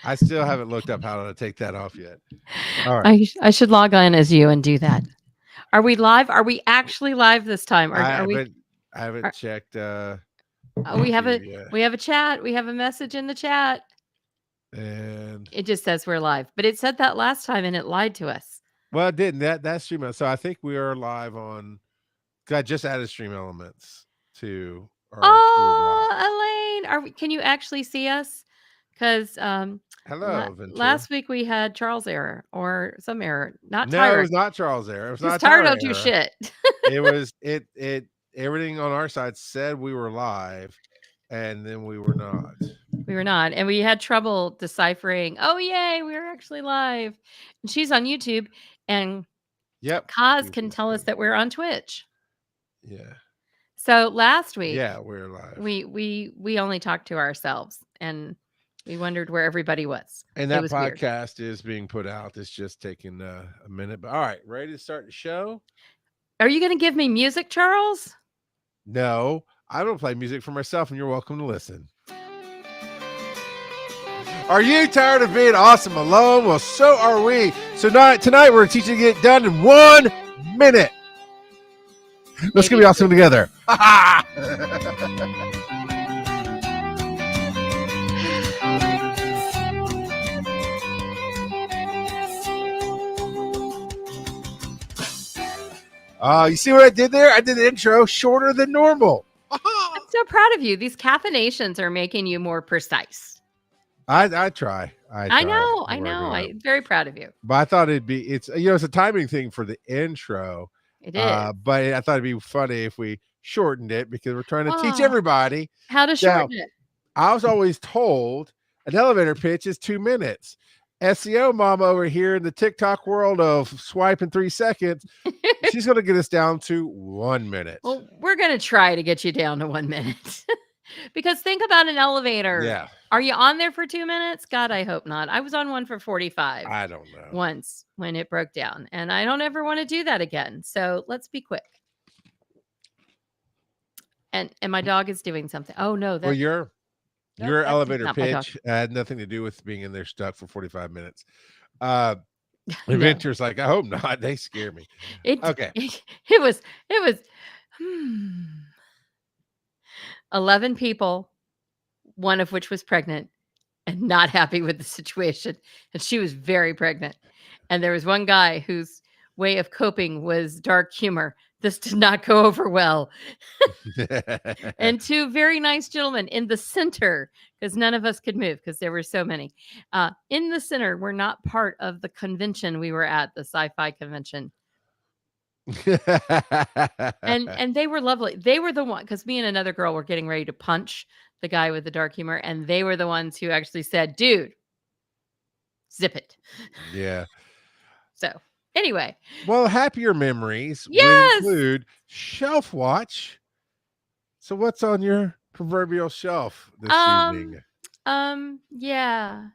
I still haven't looked up how to take that off yet. All right. I should log on as you and do that. Are we live? Are we actually live this time? I Are we? haven't Are, checked we have YouTube a yet. we have a chat. We have a message in the chat. And It just says we're live, but it said that last time and it lied to us. well, it didn't. That's stream. So I think we are live on. 'Cause I just added stream elements to our Twitter bot. Oh, Elaine, can you actually see us? Because Hello, Ventura. last week we had Charles error or some error, not No, it Tyra, was not Charles' error. It was because not Tyra Tyra don't do error. shit. It was it everything on our side said we were live, and then we were not. We were not, and we had trouble deciphering. Oh yay, we were actually live, and she's on YouTube, and Yep. Kaz She's can just tell us good. that we're on Twitch. Yeah. So last week Yeah, we're live. we only talked to ourselves, and we wondered where everybody was. And It that was weird. podcast is being put out. It's just taking a minute. But all right, ready to start the show? Are you going to give me music, Charles? No, I don't play music for myself, and you're welcome to listen. Are you tired of being awesome alone? Well, so are we. So tonight we're teaching you to get done in 1 minute. Let's get be awesome together. You see what I did there? I did the intro shorter than normal. I'm so proud of you. These caffeinations are making you more precise. I try. I know. I'm very proud of you. But I thought it's a timing thing for the intro. It is. But I thought it'd be funny if we shortened it because we're trying to teach everybody how to shorten it. I was always told an elevator pitch is 2 minutes. SEO mama over here in the TikTok world of swiping 3 seconds, she's going to get us down to 1 minute. Well, we're going to try to get you down to 1 minute. Because think about an elevator. Yeah. Are you on there for 2 minutes? God, I hope not. I was on one for 45. I don't know. Once when it broke down. And I don't ever want to do that again. So let's be quick. And my dog is doing something. Oh, no. Well, your elevator pitch had nothing to do with being in there stuck for 45 minutes. Adventure's like, I hope not. They scare me. Okay. It was 11 people, one of which was pregnant and not happy with the situation. And she was very pregnant. And there was one guy whose way of coping was dark humor. This did not go over well. And 2 very nice gentlemen in the center, because none of us could move because there were so many. In the center were not part of the convention we were at, the sci-fi convention. and they were lovely. They were the one, because me and another girl were getting ready to punch the guy with the dark humor, and they were the ones who actually said, dude, zip it. Yeah. So anyway. Well, happier memories yes! would include Shelf Watch. So what's on your proverbial shelf this evening? Yeah.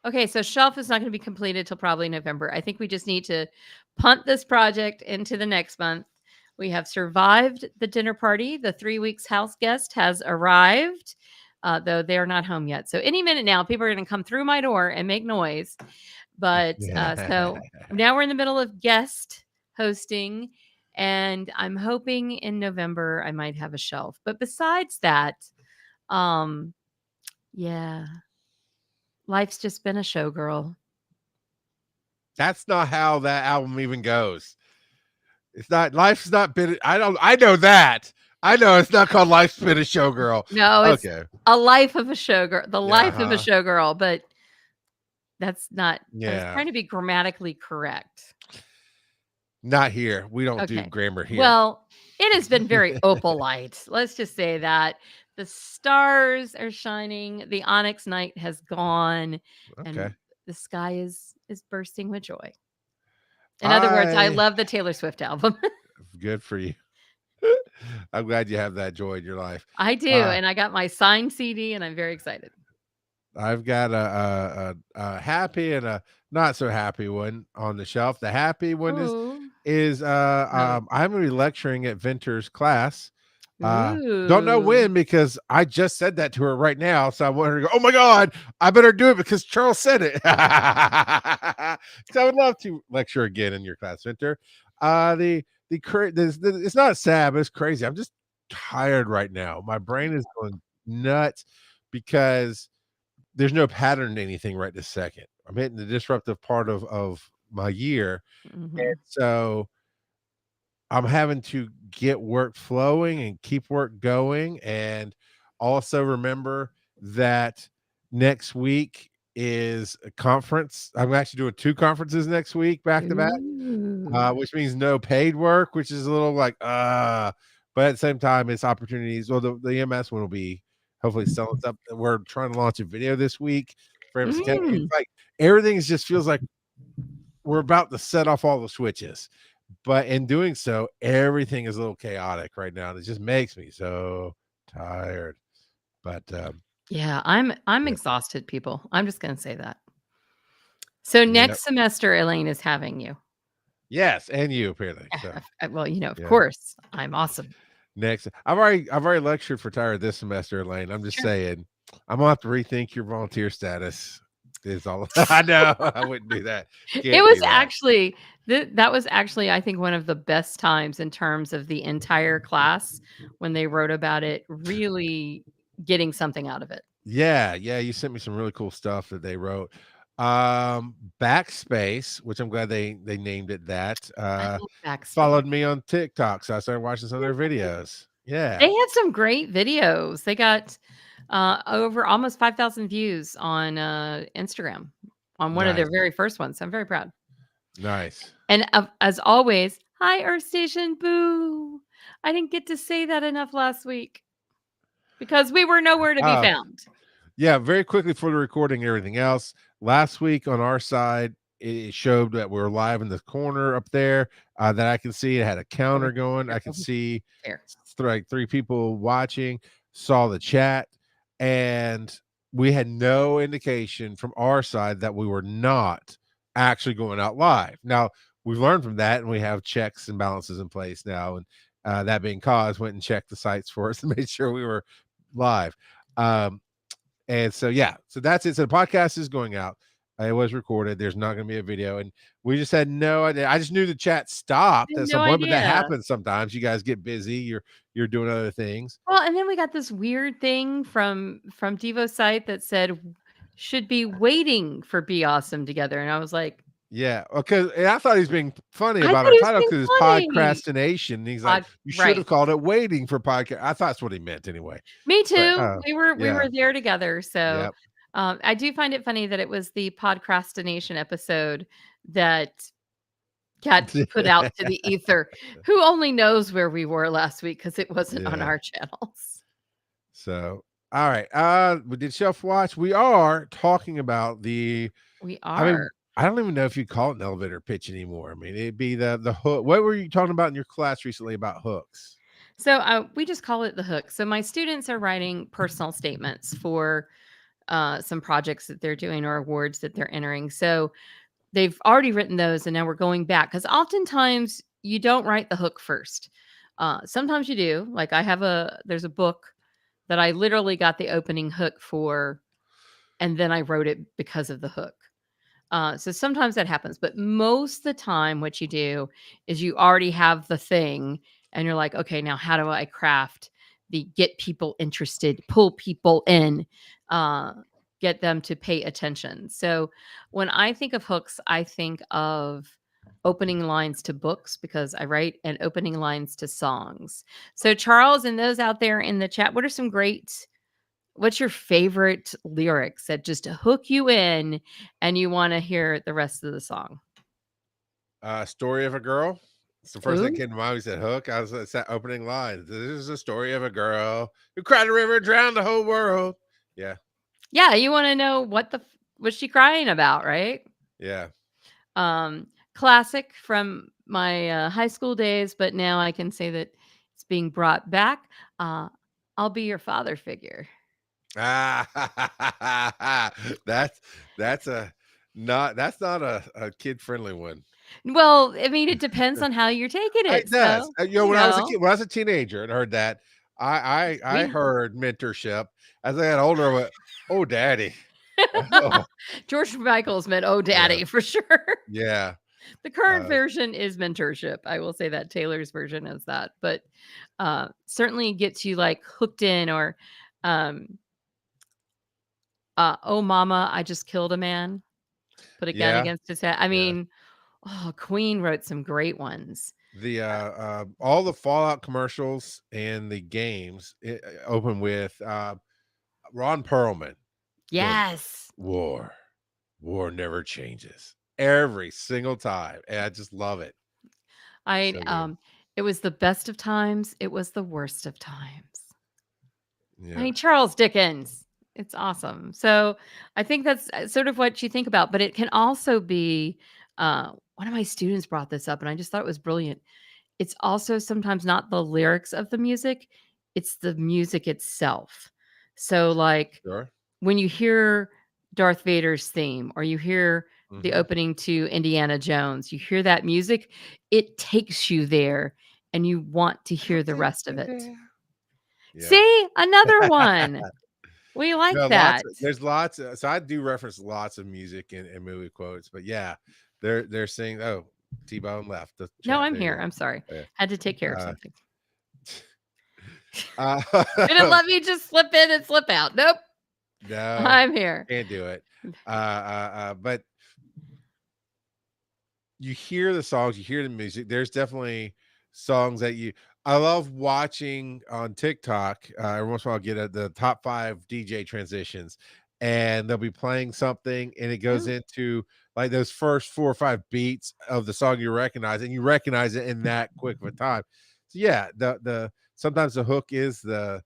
Okay, so shelf is not going to be completed till probably November. I think we just need to punt this project into the next month. We have survived the dinner party. The 3 weeks house guest has arrived, though they're not home yet. So any minute now, people are going to come through my door and make noise. But so now we're in the middle of guest hosting, and I'm hoping in November I might have a shelf. But besides that, yeah, life's just been a showgirl. That's not how that album even goes. It's not. Life's not been. I know that. I know it's not called Life's Been a Showgirl. No, it's a life of a showgirl. The life of a showgirl, but that's not. Yeah. I was trying to be grammatically correct. Not here. We don't do grammar here. Well, it has been very opalite. Let's just say that. The stars are shining. The onyx night has gone. Okay. And the sky is bursting with joy. In other words, I love the Taylor Swift album. Good for you. I'm glad you have that joy in your life. I do. And I got my signed CD, and I'm very excited. I've got a happy and a not so happy one on the shelf. The happy one is I'm going to be lecturing at Venter's class Don't know Ooh. when because I just said that to her right now. So I want her to go, oh my God, I better do it because Charles said it. Because I would love to lecture again in your class, Winter. It's not sad, but it's crazy. I'm just tired right now. My brain is going nuts because there's no pattern to anything right this second. I'm hitting the disruptive part of my year. And Mhm. so I'm having to get work flowing and keep work going, and also remember that next week is a conference. I'm actually doing 2 conferences next week back to back, Ooh. which means no paid work, which is a little like, but at the same time, it's opportunities. Well, the EMS one will be hopefully selling stuff. We're trying to launch a video this week for MC10. It's Mm. like everything just feels like we're about to set off all the switches. But in doing so, everything is a little chaotic right now, and it just makes me so tired. But, Yeah, I'm yeah. exhausted, people. I'm just gonna say that. So Yep. next semester, Elaine is having you. Yes, and you apparently, Yeah, so, well, of yeah. course, I'm awesome. Next I've already lectured for Tyra this semester, Elaine. I'm just Sure. saying, I'm gonna have to rethink your volunteer status is all I know, I wouldn't do that. It Can't was do that. actually that was actually, I think, one of the best times in terms of the entire class when they wrote about it, really getting something out of it. Yeah, yeah, you sent me some really cool stuff that they wrote. Backspace, which I'm glad they named it that, I love Backspace. followed me on TikTok, so I started watching some of their videos. They Yeah, have some great videos. They got, over almost 5,000 views on, Instagram on one of their nice, very first ones. I'm very proud. nice. And, as always, "Hi, Earth Station, boo." I didn't get to say that enough last week because we were nowhere to be Oh, found. yeah, very quickly for the recording and everything else. Last week on our side, it showed that we are live in the corner up there, that I can see. It had a Over counter going. here, I could over see there. like 3 people watching, saw the chat, and we had no indication from our side that we were not actually going out live. Now, we've learned from that, and we have checks and balances in place now, and, that being caused, went and checked the sites for us and made sure we were live. Um, and so, yeah, so that's it. So the podcast is going out. It was recorded. There's not going to be a video, and we just had no idea. I just knew the chat I stopped had at no some point, but that idea. happens sometimes. You guys get busy. You're doing other things. Well, and then we got this weird thing from Devo's site that said, "Should be waiting for Be Awesome together," and I was like, Yeah, because and I thought he was being funny "I about thought our he was title being because it's funny." podcrastination. He's like, Pod you should Right. have called it waiting for podcast. I thought that's what he meant anyway. Me But too. We were yeah, there together, so, yep. I do find it funny that it was the podcrastination episode that got put out to the ether. Who only knows where we were last week because it wasn't on Yeah. our channels. So all right. We did shelf watch. We are talking about the We I are. mean, I don't even know if you call it an elevator pitch anymore. I mean, it'd be the hook. What were you talking about in your class recently about hooks? So, we just call it the hook. So my students are writing personal statements for, some projects that they're doing or awards that they're entering. So they've already written those, and now we're going back because oftentimes you don't write the hook first. Sometimes you do. Like there's a book that I literally got the opening hook for, and then I wrote it because of the hook. So sometimes that happens, but most of the time, what you do is you already have the thing, and you're like, okay, now how do I craft the get people interested, pull people in, uh, get them to pay attention? So when I think of hooks, I think of opening lines to books because I write and opening lines to songs. So Charles and those out there in the chat, what are some great what's your favorite lyrics that just hook you in and you wanna hear the rest of the song? Story of a girl. It's the first thing that Ooh. came to mind. We said hook. It's that opening line. This is a story of a girl who cried a river, drowned the whole world. Yeah, Yeah, you wanna know what's she crying about, right? yeah. Um, Classic from my, high school days, but now I can say that it's being brought back. Uh, I'll be your father figure. Ah, that's a not that's not a kid friendly one. Well, I mean, it depends on how you're taking It it, does. so, When I was a kid, when I was a teenager and heard that, I We heard mentorship. As I got older, I went, "Oh, daddy." Oh, George Michael's meant "Oh, yeah, daddy" for sure. yeah, The current uh, version is mentorship. I will say that Taylor's version is that, but, certainly gets you, like, hooked in or, um, "Oh, mama, I just killed a man, put a gun yeah, against his head." I yeah. mean, oh, Queen wrote some great ones. The, all the Fallout commercials and the games, open with, Ron Perlman going, Yes. "War, war never changes." Every single time, and I just love it. I, So good. um it was the best of times, it was the worst of times. I Yeah, mean, Charles Dickens. It's awesome. So, I think that's, sort of what you think about, but it can also be, one of my students brought this up, and I just thought it was brilliant. It's also sometimes not the lyrics of the music, it's the music itself. So, like, sure. when you hear Darth Vader's theme or you hear the Mhm. opening to Indiana Jones, you hear that music, it takes you there and you want to hear I've the been rest of it. there. Yeah. See? Another one. We like No, that. there's lots of so I do reference lots of music and movie quotes, but yeah, they're saying, "Oh, T-Bone left the No, chat." I'm There you here. go. I'm sorry. Yeah. Had to take care of Uh, something. Didn't uh, let me just slip in and slip out. Nope. no, I'm here. can't do it. But you hear the songs, you hear the music. There's definitely songs that I love watching on TikTok. Every once in a while, I'll get the top 5 DJ transitions, and they'll be playing something, and it goes Oh, into like those first 4 or 5 beats of the song you recognize, and you recognize it in that quick of a time. So yeah, the sometimes the hook is the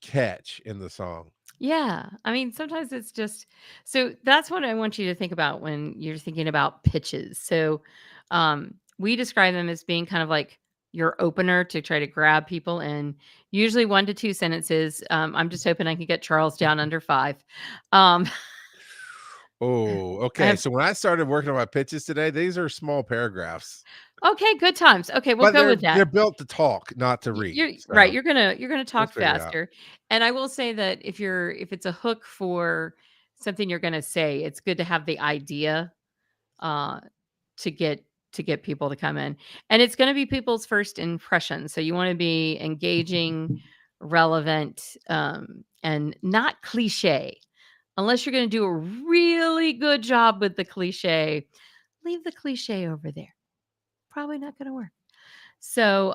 catch in the song. yeah. I mean, sometimes it's just so that's what I want you to think about when you're thinking about pitches. So, we describe them as being kind of like your opener to try to grab people in, usually 1 to 2 sentences. I'm just hoping I can get Charles down under 5. Um, Oh, I okay. have So when I started working on my pitches today, these are small paragraphs. okay, good times. Okay, we'll But go with they're that. built to talk, not to read, You're right, so you're gonna we'll talk figure it out. faster, and I will say that if it's a hook for something you're gonna say, it's good to have the idea, uh, to get people to come in, and it's gonna be people's first impression, so you wanna be engaging, relevant, and not cliche. Unless you're gonna do a really good job with the cliche, leave the cliche over there. Probably not gonna work. So,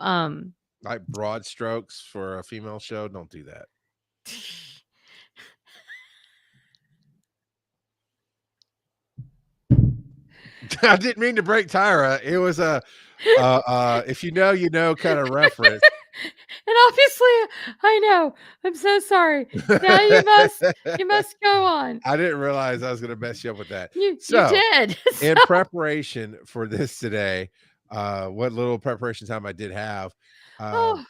Like broad strokes for a female show, don't do that. I didn't mean to break Tyra. It was a, if you know, you know kinda reference. And obviously, I know. I'm so sorry. Now you must go on. I didn't realize I was gonna mess you up with that. You So, did. So in preparation for this today, what little preparation time I did have, uh oh,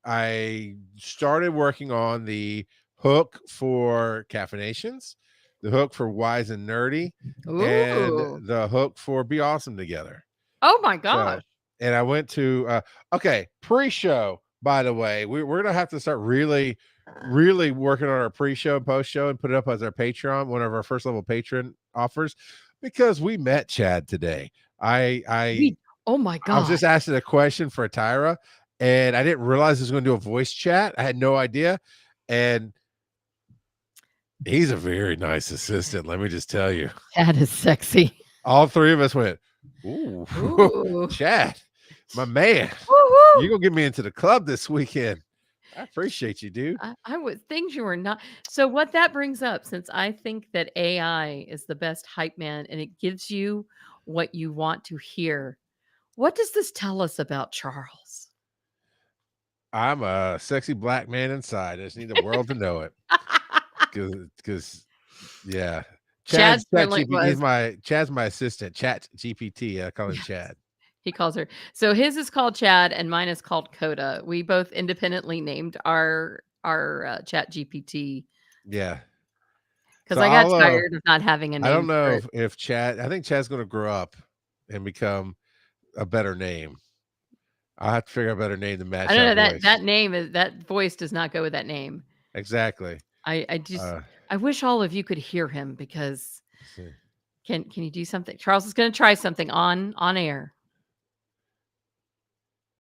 I started working on the hook for caffeinations, the hook for wise and nerdy, and ooh. the hook for be awesome together. Oh my So, gosh. and I went to okay, pre-show, by the way, we're gonna have to start really working on our pre-show and post-show and put it up as our Patreon, one of our first level patron offers, because we met Chad today. I I We oh my I was gosh. just asking a question for Tyra, and I didn't realize he was gonna do a voice chat. I had no idea, and he's a very nice assistant, let me just tell you. That is sexy. All 3 of us went, "Ooh, Ooh. Chad, my man, you Woo-hoo. gonna get me into the club this weekend. I appreciate you, dude." I would things you were not so what that brings up, since I think that AI is the best hype man and it gives you what you want to hear. What does this tell us about Charles? I'm a sexy black man inside, I just need the world to know it, because yeah. Chad Chat certainly GPT was. Chad's my assistant, Chat GPT, I call him Yes. Chad. He calls her. So his is called Chad and mine is called Coda. We both independently named our Chat GPT Yeah. because So I got tired of not having a I don't name for know it. if Chad I think Chad's gonna grow up and become a better name. I'll have to figure out a better name to match I don't that know that voice. that name is that voice does not go with that name. Exactly. I just Uh, I wish all of you could hear him because let's see. can you do something? Charles is gonna try something on air,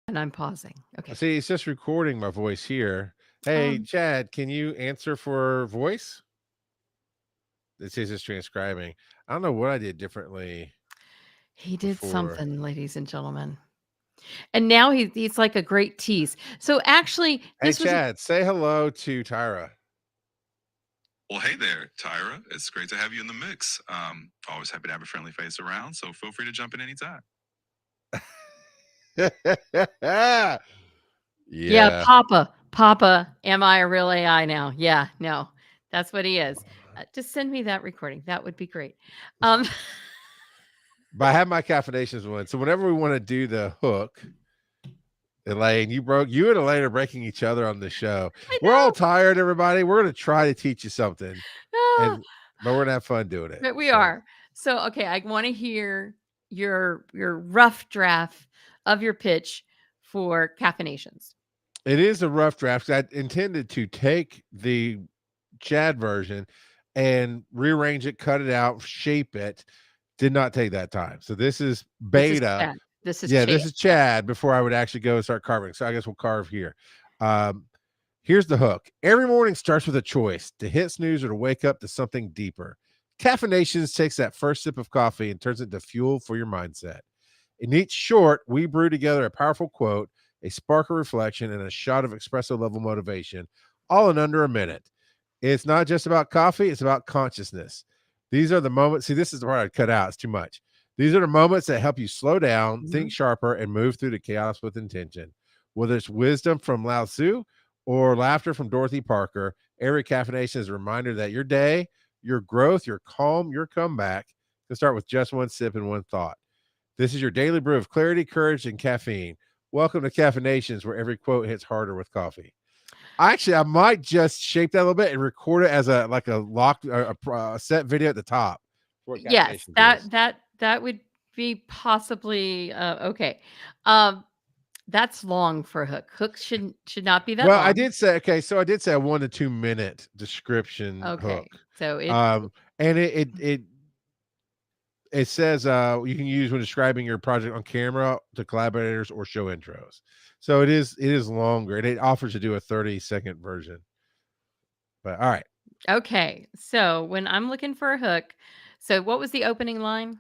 and I'm pausing. Okay. See, it's just recording my voice here. Hey, Um, Chad, can you answer for voice? It says it's transcribing. I don't know what I did differently he did before. something, ladies and gentlemen. And now he's like a great tease. So actually, Hey, this was a Chad, say hello to Tyra. Well, hey there, Tyra. It's great to have you in the mix. Always happy to have a friendly face around, so feel free to jump in anytime. yeah, Yeah. Papa, am I a real AI now? Yeah, no, that's what he is. Just send me that recording. That would be great. Um, But I have my caffeinations one. So whenever we want to do the hook, Elaine, you and Elaine are breaking each other on the show. I We're all know. tired, everybody. We're gonna try to teach you something, Ah, and but we're gonna have fun doing it. but we So are. So okay, I want to hear your rough draft of your pitch for caffeinations. it is a rough draft. I intended to take the Chad version and rearrange it, cut it out, shape it. Did not take that time. So this is This is beta. Chad. This is Yeah, Chad. this is Yeah. Chad before I would actually go and start carving. So I guess we'll carve here. Um, Here's the hook. Every morning starts with a choice to hit snooze or to wake up to something deeper. Caffeinations takes that first sip of coffee and turns it into fuel for your mindset. In each short, we brew together a powerful quote, a spark of reflection, and a shot of espresso level motivation, all in under a minute. It's not just about coffee, it's about consciousness. These are the moments. See, this is the part I'd cut out. It's too much. These are the moments that help you slow down, think Mhm. sharper, and move through the chaos with intention. Whether it's wisdom from Lao Tzu or laughter from Dorothy Parker, every caffeination is a reminder that your day, your growth, your calm, your comeback can start with just one sip and one thought. This is your daily brew of clarity, courage, and caffeine. Welcome to Caffeinations, where every quote hits harder with coffee. Actually, I might just shape that a little bit and record it as a like a locked a set video at the top. For what Yes, caffeinations is. that would be possibly okay. Um, that's long for a hook. Hooks should not be that Well, I long. did say okay, so I did say a 1 to 2 minute description hook. Okay, so Um, and it says you can use when describing your project on camera to collaborators or show intros. So it is longer and it offers to do a 30-second version. But all right. okay. So when I'm looking for a hook, so what was the opening line?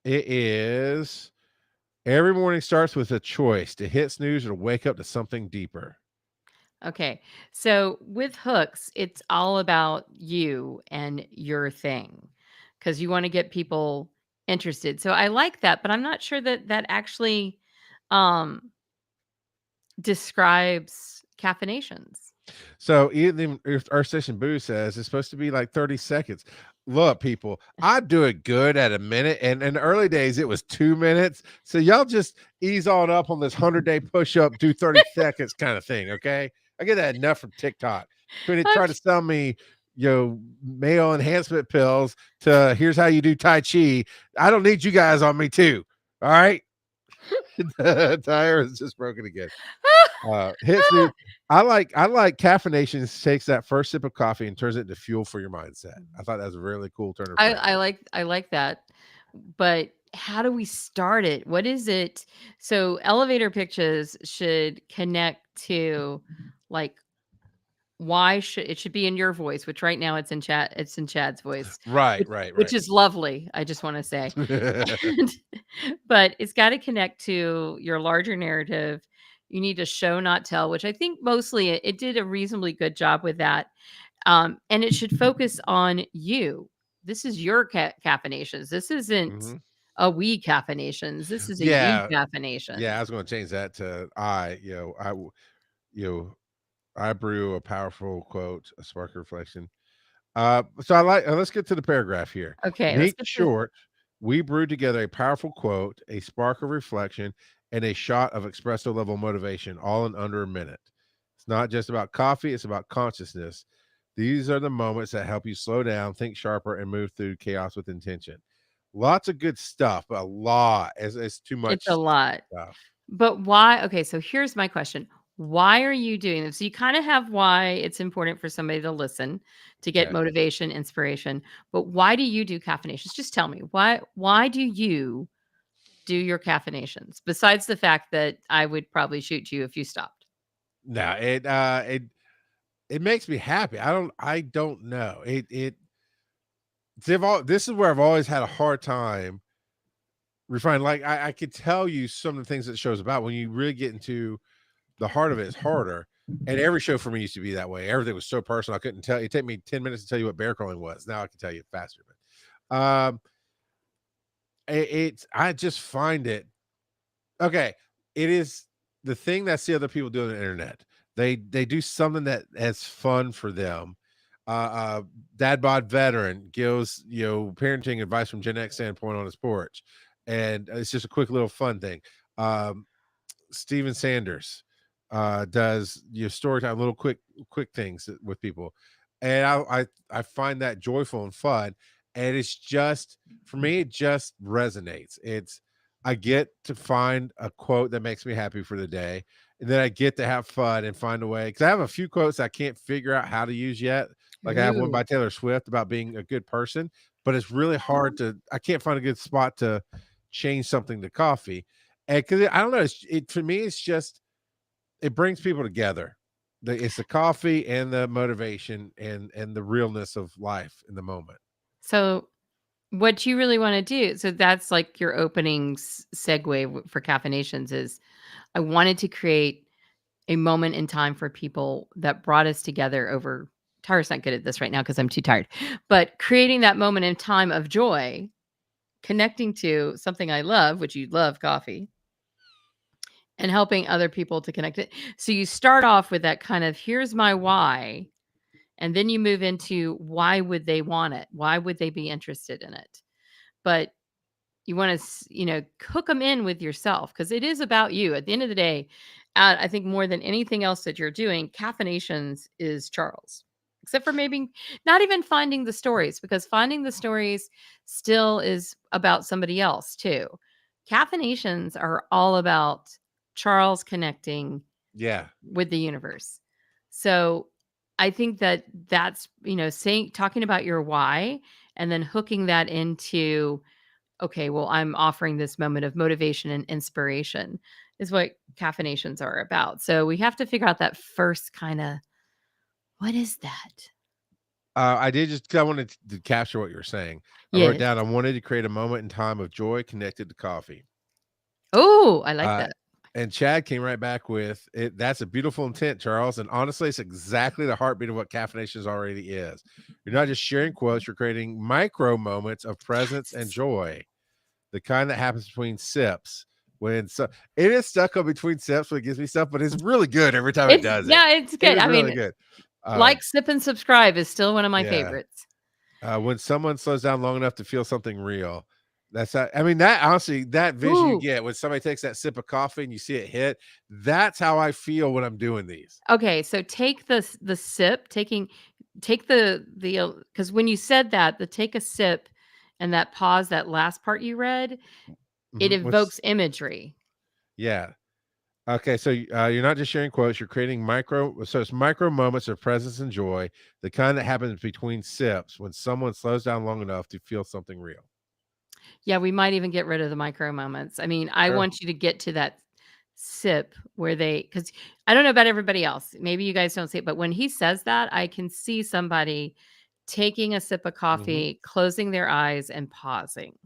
It is every morning starts with a choice to hit snooze or to wake up to something deeper. Okay. So with hooks, it's all about you and your thing because you want to get people interested. So I like that, but I'm not sure that that actually um, describes caffeinations. So even if our session boo says it's supposed to be like 30 seconds. Look, people, I do it good at a minute. And in the early days, it was 2 minutes. So y'all just ease on up on this 100-day push-up, do 30 seconds kind of thing. Okay. I get that enough from TikTok. Couldn't I'm try to sell me, male enhancement pills to here's how you do Tai Chi. I don't need you guys on me too. All right. The tire is just broken again. Hits new. I like caffeination takes that first sip of coffee and turns it into fuel for your mindset. I thought that was a really cool turn of phrase. I like that. But how do we start it? What is it? So elevator pitches should connect to like why should it should be in your voice, which right now it's in Chad's voice, Right, which, right, which right. is lovely. I just want to say. And, but it's got to connect to your larger narrative. You need to show not tell, which I think mostly it did a reasonably good job with that. And it should focus on you. This is your caffeinations. This isn't Mhm. a we caffeinations. This is a you Yeah, caffeination. yeah. I was going to change that to I. You know, I brew a powerful quote, a spark of reflection. So I like. Let's get to the paragraph here. Okay, In let's each get to short, we brew together a powerful quote, a spark of reflection, and a shot of espresso level motivation, all in under a minute. It's not just about coffee; it's about consciousness. These are the moments that help you slow down, think sharper, and move through chaos with intention. Lots of good stuff, but a lot. It's too it's a much lot. stuff. But why? Okay, so here's my question. Why are you doing this? So you kind of have why it's important for somebody to listen to get Okay. motivation, inspiration. But why do you do caffeinations? Just tell me. Why do you do your caffeinations? Besides the fact that I would probably shoot you if you stopped. No, it makes me happy. I don't know. This is where I've always had a hard time refining. Like I could tell you some of the things that the show's about. When you really get into the heart of it, it's harder. And every show for me used to be that way. Everything was so personal. I couldn't tell you. It took me 10 minutes to tell you what bear crawling was. Now I can tell you faster. But I just find it okay. It is the thing that I see other people do on the internet. They do something that has fun for them. Uh, Dad bod veteran gives parenting advice from Gen X standpoint on his porch, and it's just a quick little fun thing. Um, Steven Sanders does story time, little quick things with people, and I find that joyful and fun, and it's just for me, it just resonates. I get to find a quote that makes me happy for the day, and then I get to have fun and find a way because I have a few quotes I can't figure out how to use yet. Like I have one Ooh. by Taylor Swift about being a good person, but it's really hard to. I can't find a good spot to change something to coffee, and because I don't know, it for me, it's just it brings people together. It's the coffee and the motivation and the realness of life in the moment. So what you really want to do, so that's like your opening segue for caffeinations is I wanted to create a moment in time for people that brought us together over Tyra's not good at this right now because I'm too tired. But creating that moment in time of joy, connecting to something I love, which you love coffee, and helping other people to connect it. So you start off with that kind of here's my why, and then you move into why would they want it? Why would they be interested in it? But you want to, hook them in with yourself because it is about you. At the end of the day, I think more than anything else that you're doing, caffeinations is Charles. Except for maybe not even finding the stories, because finding the stories still is about somebody else too. Caffeinations are all about Charles connecting Yeah. with the universe. So I think that that's, saying, talking about your why and then hooking that into okay, well, I'm offering this moment of motivation and inspiration is what caffeinations are about. So we have to figure out that first kind of what is that? I did just 'cause I wanted to capture what you're saying. I wrote Yes. down I wanted to create a moment in time of joy connected to coffee. Oh, I like Uh, that. and Chad came right back with it. That's a beautiful intent, Charles. And honestly, it's exactly the heartbeat of what caffeinations already is. You're not just sharing quotes, you're creating micro moments of presence and Yes. joy, the kind that happens between sips. When so it is stuck up between sips when it gives me stuff, but it's really good every time it It's does it. yeah, it's It good. is I really mean, good. like sip and subscribe is still one of my Yeah. favorites. When someone slows down long enough to feel something real. That's how, I mean, that honestly, that vision you Ooh. get when somebody takes that sip of coffee and you see it hit, that's how I feel when I'm doing these. Okay, so take the sip, take the because when you said that, the take a sip and that pause, that last part you read, it What's evokes imagery. yeah. Okay, so you're not just sharing quotes, you're creating so it's micro moments of presence and joy, the kind that happens between sips when someone slows down long enough to feel something real. Yeah, we might even get rid of the micro moments. I mean, I Sure. want you to get to that sip where because I don't know about everybody else. Maybe you guys don't see it, but when he says that, I can see somebody taking a sip of Hmm. coffee, closing their eyes, and pausing.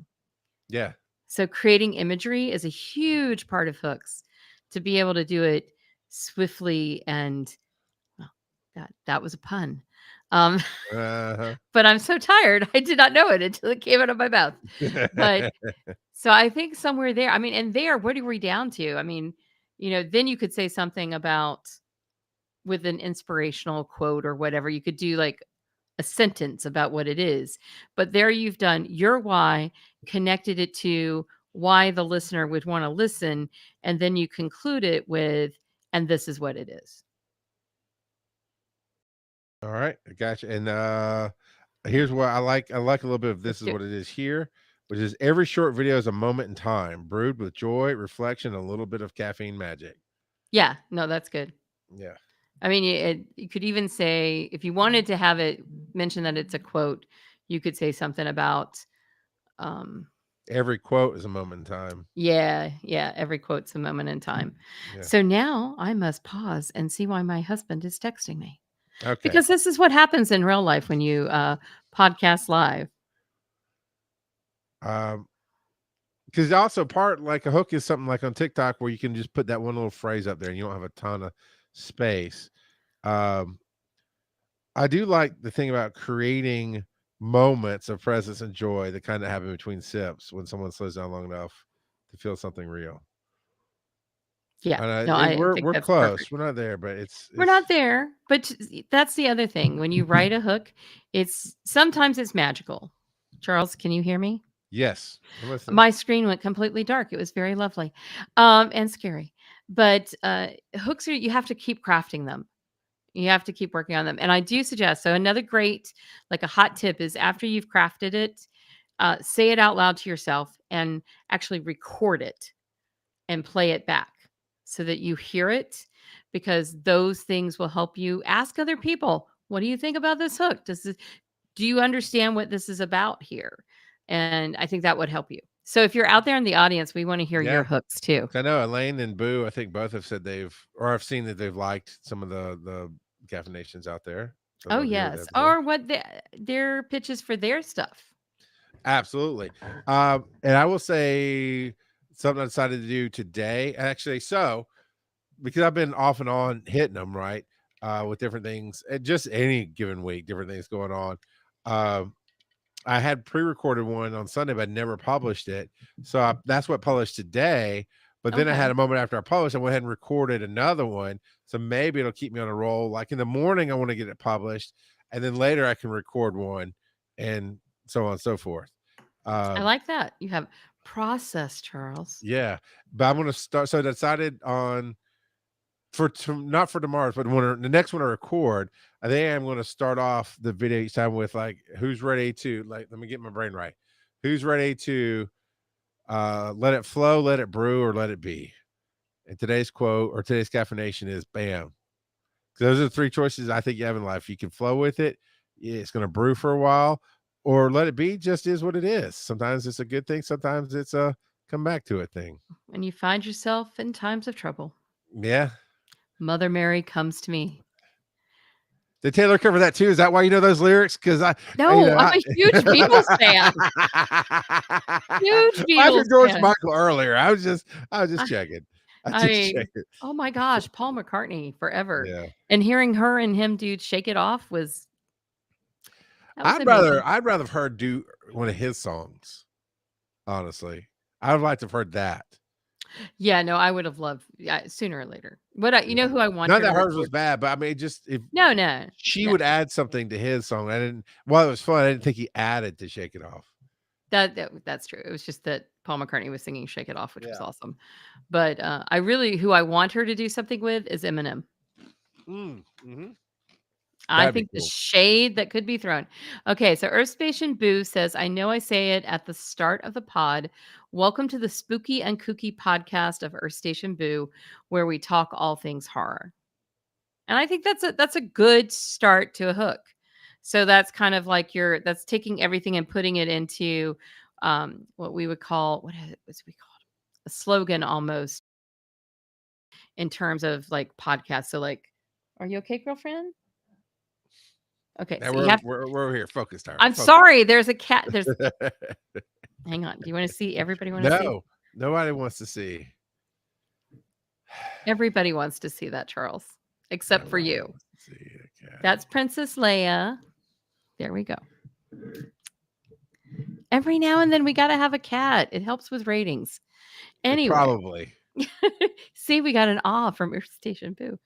Yeah. So creating imagery is a huge part of hooks to be able to do it swiftly and well, that was a pun. Um, Uh-huh. but I'm so tired. I did not know it until it came out of my mouth. But so I think somewhere there, I mean, and there, what are we down to? I mean, then you could say something about with an inspirational quote or whatever. You could do like a sentence about what it is. But there you've done your why, connected it to why the listener would want to listen. And then you conclude it with, and this is what it is. All right, I got you. And here's what I like. I like a little bit of Let's this is do it. what it is here. which is every short video is a moment in time, brewed with joy, reflection, and a little bit of caffeine magic. Yeah, no, that's good. Yeah. I mean, you could even say, if you wanted to have it mention that it's a quote, you could say something about, Every quote is a moment in time. yeah, every quote's a moment in time. Yeah. So now I must pause and see why my husband is texting me. Okay. Because this is what happens in real life when you podcast live. Because also part like a hook is something like on TikTok where you can just put that one little phrase up there and you don't have a ton of space. I do like the thing about creating moments of presence and joy that kind of happen between sips when someone slows down long enough to feel something real. Yeah, And no, I think we're that's close. perfect. We're not there, but We're not there, but that's the other thing. When you write a hook, sometimes it's magical. Charles, can you hear me? Yes. I'm listening. My screen went completely dark. It was very lovely, and scary. But hooks you have to keep crafting them. You have to keep working on them. And I do suggest, so another great, like a hot tip is after you've crafted it, say it out loud to yourself and actually record it and play it back so that you hear it, because those things will help you ask other people, what do you think about this hook? Do you understand what this is about here? And I think that would help you. So if you're out there in the audience, we want to hear your Yeah. hooks too. I know Elaine and Boo, I think both have said I've seen that they've liked some of the caffeinations out there. So Oh I'd love to hear what they yes, have to say. or what their pitches for their stuff. Absolutely. And I will say something I decided to do today. Actually, so because I've been off and on hitting them, right? With different things, and just any given week, different things going on. I had pre-recorded one on Sunday, but I never published it. So that's what published today. But then I Okay. had a moment after I published, I went ahead and recorded another one. So maybe it'll keep me on a roll. Like in the morning, I want to get it published, and then later I can record one, and so on and so forth. I like that. You have process, Charles. Yeah, but I'm gonna start. So I decided on not for tomorrow's, but when the next one I record, I think I'm gonna start off the video each time with like, who's ready to let me get my brain right. Who's ready to let it flow, let it brew, or let it be? And today's quote or today's caffeination is bam. Those are the three choices I think you have in life. You can flow with it, it's gonna brew for a while, or let it be, just is what it is. Sometimes it's a good thing, sometimes it's a come back to it thing. When you find yourself in times of trouble, Yeah. Mother Mary comes to me. Did Taylor cover that too? Is that why you know those lyrics? Because No, I'm a huge Beatles fan. Huge I heard Beatles George fan. Michael earlier. I was just checking. I mean, oh my gosh, Paul McCartney forever. Yeah. And hearing her and him do Shake It Off was I'd amazing. rather have heard do one of his songs. Honestly, I would like to have heard that. Yeah, no, I would have loved sooner or later. You know who I want Not her that to hers was record? bad, but I mean, just if No. she would add something to his song. While it was fun, I didn't think he added to Shake It Off. That's true. It was just that Paul McCartney was singing Shake It Off, which was awesome. But who I want her to do something with is Eminem. Mm-hmm. I think the shade that could be thrown. Okay, so Earth Station Boo says, I know I say it at the start of the pod. Welcome to the spooky and kooky podcast of Earth Station Boo, where we talk all things horror. And I think that's a good start to a hook. So that's kind of like that's taking everything and putting it into what we would call what's we call a slogan almost in terms of like podcasts. So like, are you okay, girlfriend? Okay, Now so we're here. Focus, Tyra. I'm sorry. There's a cat. Hang on. Do you want to see? Everybody want to see? No, nobody wants to see. Everybody wants to see that, Charles, except for you. That's Princess Leia. There we go. Every now and then we got to have a cat. It helps with ratings. Anyway. Probably. See, we got an awe from Earth Station Boo.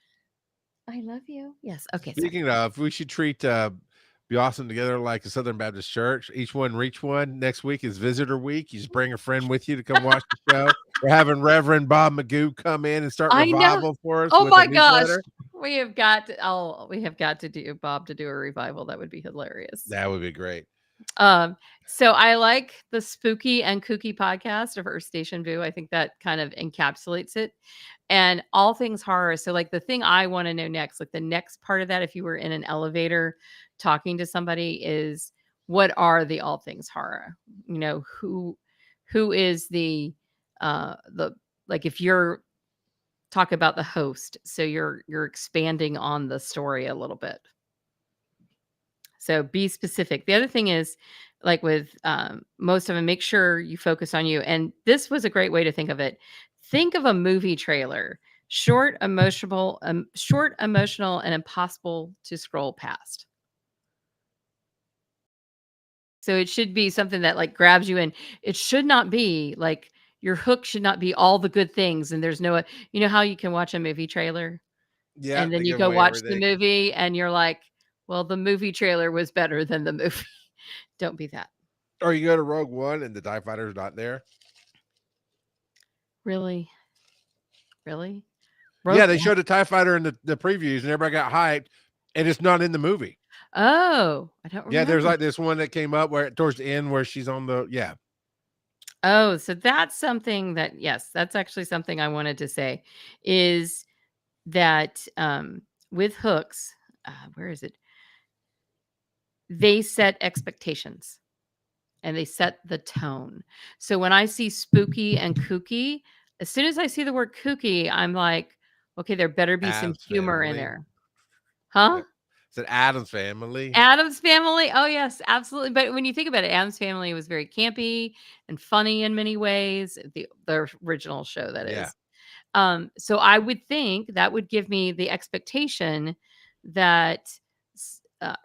I love you. Yes. Okay. Speaking of, we should treat Be Awesome Together like a Southern Baptist church. Each one reach one. Next week is Visitor Week. You just bring a friend with you to come watch the show. We're having Reverend Bob Magoo come in and start revival for us. Oh my gosh. Newsletter. We have got to do Bob to do a revival. That would be hilarious. That would be great. So I like the Spooky and Kooky podcast of Earth Station Boo. I think that kind of encapsulates it. And all things horror. So, like, the thing I want to know next, like the next part of that, if you were in an elevator talking to somebody, is what are the all things horror? You know, who is the like if you're talk about the host, so you're expanding on the story a little bit. So be specific. The other thing is, like with most of them, make sure you focus on you. And this was a great way to think of it. Think of a movie trailer, short, emotional, and impossible to scroll past. So it should be something that like grabs you in. It should not be like your hook should not be all the good things. And there's no, you know how you can watch a movie trailer Yeah, and then they you give go away watch the everything. movie and you're like, well, the movie trailer was better than the movie. Don't be that. Or you go to Rogue One and the TIE Fighter's not there. Really? Really? Yeah, Rogue they One? showed the TIE Fighter in the previews and everybody got hyped, and it's not in the movie. Oh, I don't Yeah, there's remember. like this one that came up where towards the end where she's on the Oh, so that's something that yes, that's actually something I wanted to say is that with hooks, where is it? They set expectations and they set the tone. So when I see spooky and kooky, as soon as I see the word kooky, I'm like, okay, there better be some Adams humor in Family. there. Huh? It's an Adams Family. Adam's Family? Oh, yes, absolutely. But when you think about it, Adam's Family was very campy and funny in many ways. The original show, that Yeah, is. So I would think that would give me the expectation that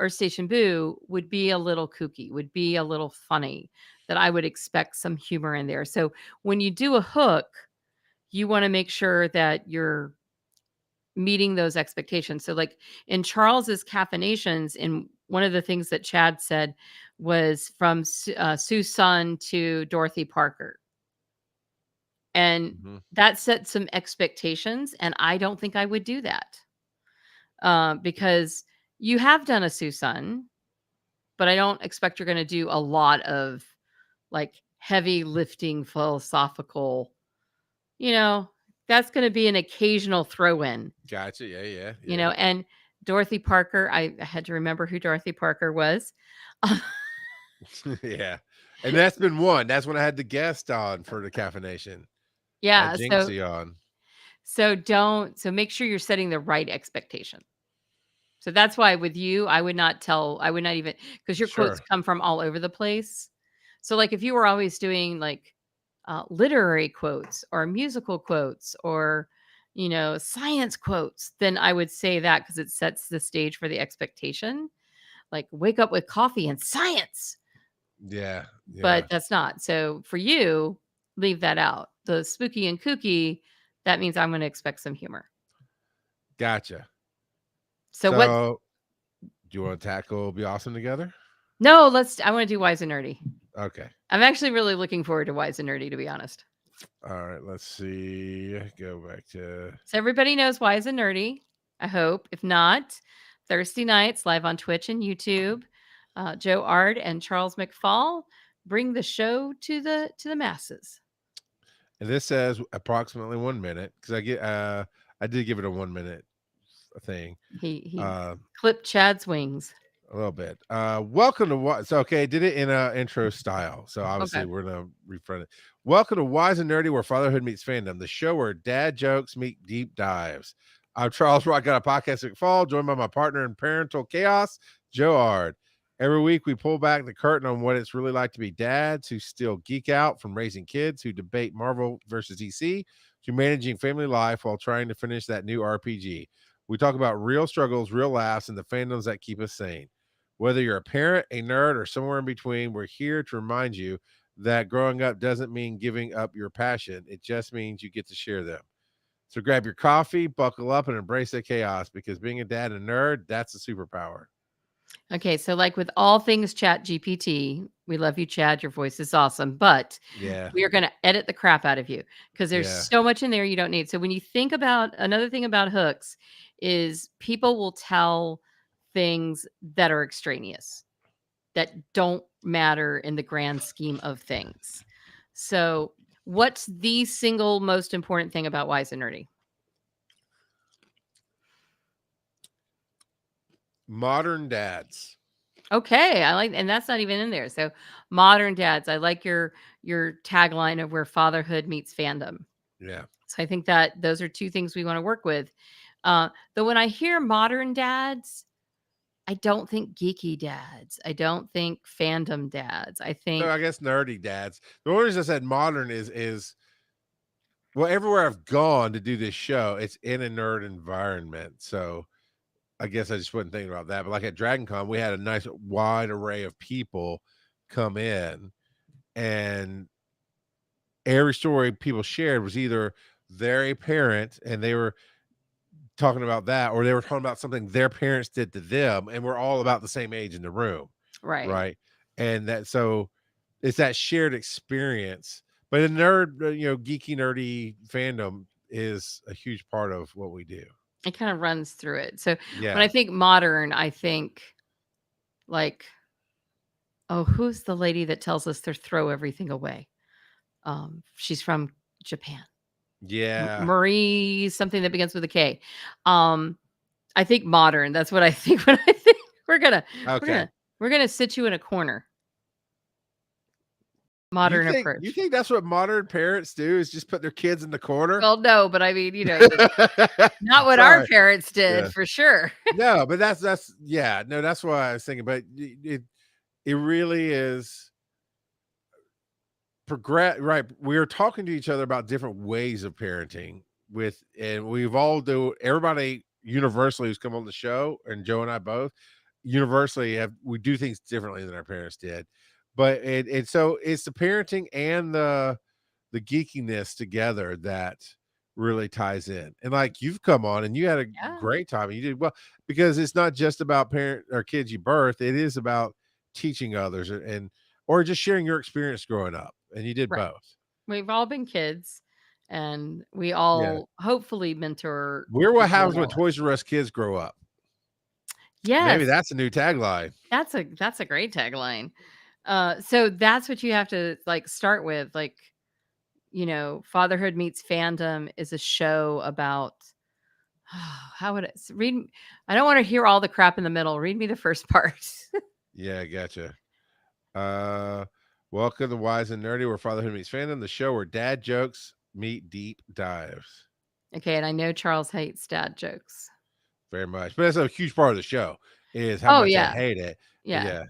Earth Station Boo would be a little kooky, would be a little funny, that I would expect some humor in there. So when you do a hook, you want to make sure that you're meeting those expectations. So, like in Charles's caffeinations, in one of the things that Chad said was from Sue Sun to Dorothy Parker. And mhm. that set some expectations. And I don't think I would do that because you have done a Sue Sun, but I don't expect you're going to do a lot of like heavy lifting philosophical, you know, that's going to be an occasional throw in. Gotcha. Yeah. And Dorothy Parker, I had to remember who Dorothy Parker was. Yeah. And that's been one. That's when I had the guest on for the caffeination. I had Yeah, Jinxie on. so make sure you're setting the right expectation. So that's why with you, I would not even because your quotes Sure. come from all over the place. So like if you were always doing like literary quotes or musical quotes or science quotes, then I would say that because it sets the stage for the expectation. Like wake up with coffee and science. Yeah. But that's not. So for you, leave that out. The spooky and kooky, that means I'm going to expect some humor. Gotcha. So what? So do you want to tackle Be Awesome together? No, I want to do Wise and Nerdy. Okay. I'm actually really looking forward to Wise and Nerdy, to be honest. All right. Let's see. Go back to. So everybody knows Wise and Nerdy, I hope. If not, Thursday nights live on Twitch and YouTube. Joe Ard and Charles McFall bring the show to the masses. And this says approximately 1 minute because I did give it a 1 minute thing. He clipped Chad's wings. A little bit. Welcome to so okay, did it in a intro style. So obviously Okay. we're gonna refront it. Welcome to Wise and Nerdy, where fatherhood meets fandom, the show where dad jokes meet deep dives. I'm Charles Rock, got a podcast McFall, joined by my partner in parental chaos, Joe Ard. Every week we pull back the curtain on what it's really like to be dads who still geek out, from raising kids who debate Marvel versus DC to managing family life while trying to finish that new RPG. We talk about real struggles, real laughs, and the fandoms that keep us sane. Whether you're a parent, a nerd, or somewhere in between, we're here to remind you that growing up doesn't mean giving up your passion. It just means you get to share them. So grab your coffee, buckle up, and embrace the chaos, because being a dad and a nerd, that's a superpower. Okay, so like with all things Chat GPT, we love you, Chad. Your voice is awesome, but Yeah. we are going to edit the crap out of you because there's Yeah. so much in there you don't need. So when you think about another thing about hooks is people will tell things that are extraneous that don't matter in the grand scheme of things. So, what's the single most important thing about Wise and Nerdy? Modern dads. Okay, I like, and that's not even in there. So, modern dads. I like your tagline of where fatherhood meets fandom. Yeah. So I think that those are two things we want to work with. Though when I hear modern dads, I don't think geeky dads. I don't think fandom dads. I So think I guess nerdy dads. The only reason I said modern is well, everywhere I've gone to do this show, it's in a nerd environment. So I guess I just wasn't thinking about that. But like at Dragon Con, we had a nice wide array of people come in, and every story people shared was either they're a parent and they were talking about that, or they were talking about something their parents did to them, and we're all about the same age in the room, right. right? And that so it's that shared experience. But a nerd, geeky, nerdy fandom is a huge part of what we do. It kind of runs through it. So when Yeah. I think modern, I think like, oh, who's the lady that tells us to throw everything away? She's from Japan. Yeah. Marie, something that begins with a K. I think modern. That's what I think when I think we're gonna Okay. we're gonna sit you in a corner. You Modern think approach. that's what modern parents do, is just put their kids in the corner? Well, no, but I mean, not what our Sorry. parents did Yeah. for sure. No, but that's yeah, no, that's what I was thinking. But it really is progress, right? We are talking to each other about different ways of parenting and we've all everybody universally who's come on the show, and Joe and I both universally we do things differently than our parents did. But so it's the parenting and the geekiness together that really ties in. And like, you've come on and you had a Yeah. great time, and you did well, because it's not just about parent or kids you birth, it is about teaching others or just sharing your experience growing up, and you did Right. both. We've all been kids, and we Yeah. all hopefully mentor We're what people in happens our when lives. Toys R Us kids grow up. Maybe Yes, that's a new tagline. that's a great tagline. So that's what you have to like start with. Like, Fatherhood Meets Fandom is a show about how would it read? I don't want to hear all the crap in the middle. Read me the first part. Yeah, gotcha. Welcome to Wise and Nerdy, where fatherhood meets fandom, the show where dad jokes meet deep dives. Okay, and I know Charles hates dad jokes. Very much, but that's a huge part of the show, is how much I Yeah. hate it. But Yeah. yeah.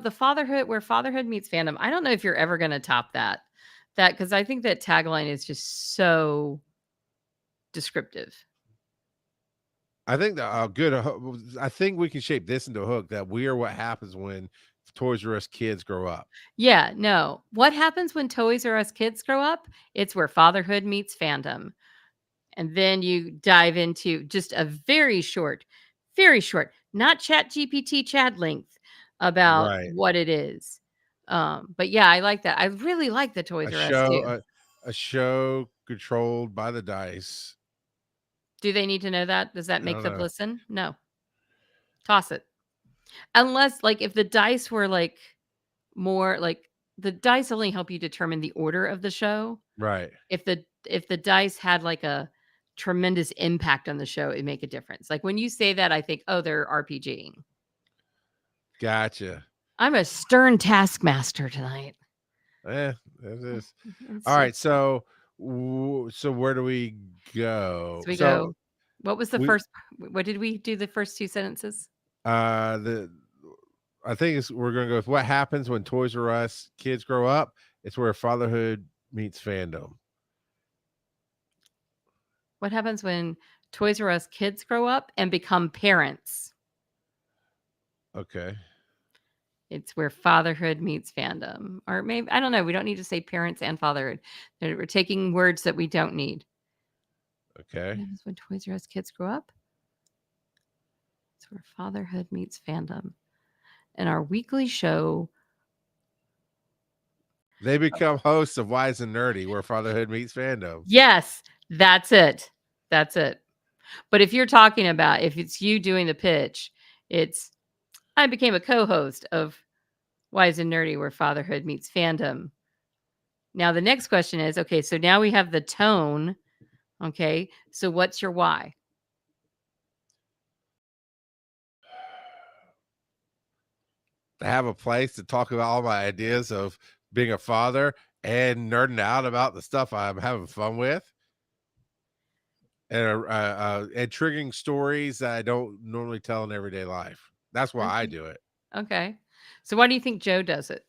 The fatherhood where fatherhood meets fandom. I don't know if you're ever going to top that because I think that tagline is just so descriptive. I think that I think we can shape this into a hook, that we are what happens when Toys R Us kids grow up. Yeah, no. What happens when Toys R Us kids grow up? It's where fatherhood meets fandom. And then you dive into just a very short, not chat GPT chat length about Right. what it is. But yeah, I like that. I really like the Toys R Us too. A show controlled by the dice. Do they need to know that? Does that I make don't them know. listen? No. Toss it. Unless like if the dice were like more like the dice only help you determine the order of the show. Right. If the dice had like a tremendous impact on the show, it'd make a difference. Like when you say that, I think, oh, they're RPGing. Gotcha. I'm a stern taskmaster tonight. It is. All right. So where do we go? So we go. What was the we- first? What did we do? The first two sentences. I think we're gonna go with what happens when Toys R Us kids grow up. It's where fatherhood meets fandom. What happens when Toys R Us kids grow up and become parents? Okay. It's where fatherhood meets fandom. Or maybe, I don't know. We don't need to say parents and fatherhood. We're taking words that we don't need. Okay. What happens when Toys R Us kids grow up? It's where fatherhood meets fandom. And our weekly show. They become hosts of Wise and Nerdy, where fatherhood meets fandom. Yes, that's it. That's it. But if you're talking about, if it's you doing the pitch, it's, I became a co-host of Wise and Nerdy, where fatherhood meets fandom. Now the next question is, okay, so now we have the tone. Okay, so what's your why? To have a place to talk about all my ideas of being a father and nerding out about the stuff I'm having fun with, and triggering stories that I don't normally tell in everyday life. That's why I Okay. do it. Okay. So why do you think Joe does it?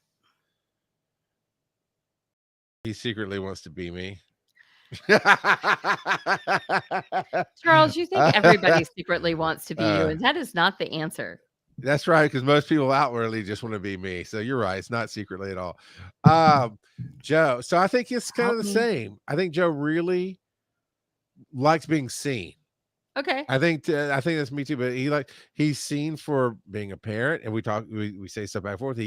He secretly wants to be me. Charles, you think everybody secretly wants to be you, Uh, and that is not the answer. that's right, because most people outwardly just want to be me. So you're right. It's not secretly at all. Joe. So I think it's kind of Help the me. same. I think Joe really likes being seen. Okay. I think that's me too. But he's seen for being a parent, and we say stuff back and forth.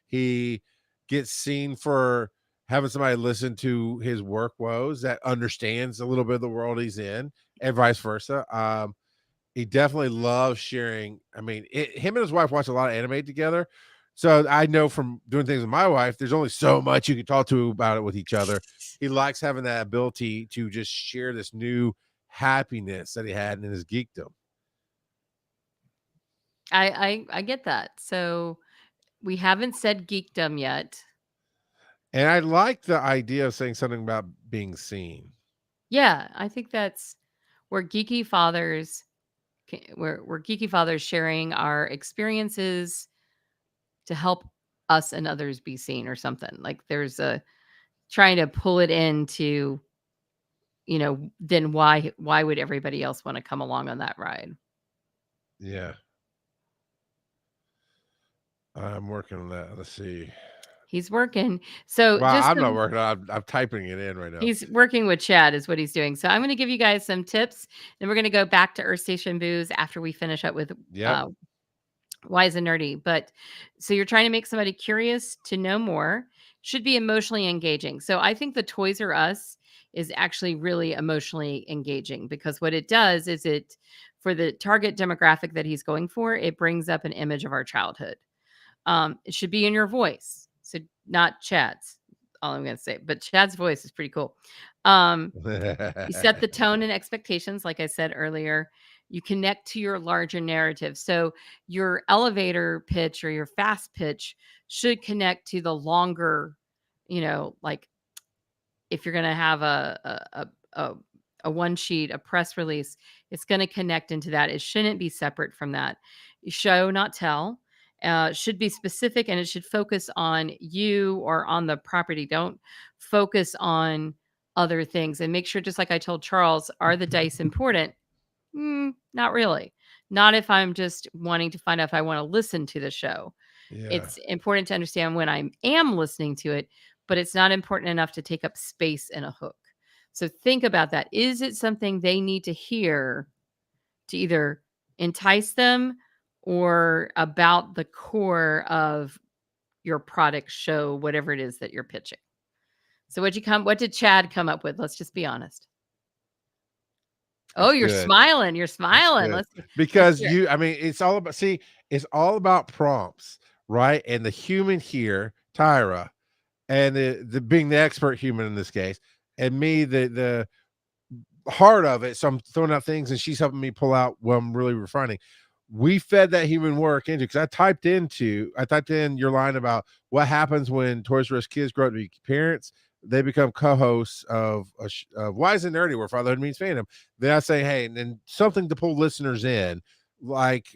He gets seen for having somebody listen to his work woes that understands a little bit of the world he's in, and vice versa. He definitely loves sharing. I mean, him and his wife watch a lot of anime together. So I know from doing things with my wife, there's only so much you can talk to about it with each other. He likes having that ability to just share this new happiness that he had in his geekdom. I get that. So we haven't said geekdom yet. And I like the idea of saying something about being seen. Yeah, I think that's where geeky fathers we're geeky fathers sharing our experiences to help us and others be seen or something. Like there's a trying to pull it into, then why would everybody else want to come along on that ride? Yeah. I'm working on that. Let's see. He's working. So Well, just I'm not some working on I'm typing it in right now. he's working with Chad is what he's doing. So I'm going to give you guys some tips, and we're going to go back to Earth Station Booze after we finish up with Yep. Wise and Nerdy. But so you're trying to make somebody curious to know more, should be emotionally engaging. So I think the Toys R Us is actually really emotionally engaging because what it does is for the target demographic that he's going for, it brings up an image of our childhood. It should be in your voice. So not Chad's, all I'm going to say, but Chad's voice is pretty cool. You set the tone and expectations, like I said earlier. You connect to your larger narrative. So your elevator pitch or your fast pitch should connect to the longer, like if you're going to have a one sheet, a press release, it's going to connect into that. It shouldn't be separate from that. Show, not tell. Should be specific and it should focus on you or on the property. Don't focus on other things and make sure, just like I told Charles, are the dice important? Not really. Not if I'm just wanting to find out if I want to listen to the show. Yeah. It's important to understand when I am listening to it, but it's not important enough to take up space in a hook. So think about that. Is it something they need to hear to either entice them or about the core of your product, show, whatever it is that you're pitching? So what did Chad come up with? Let's just be honest. Oh, It's you're good. smiling. You're It's smiling. good. Let's Because hear it. I mean, it's all about prompts, right? And the human here, Tyra, and the being the expert human in this case, and me, the heart of it. So I'm throwing out things and she's helping me pull out what I'm really refining. We fed that human work into, because I typed in your line about what happens when Toys R Us kids grow up to be parents. They become co-hosts of Wise and Nerdy, where fatherhood means fandom. Then I say, hey, and then something to pull listeners in, like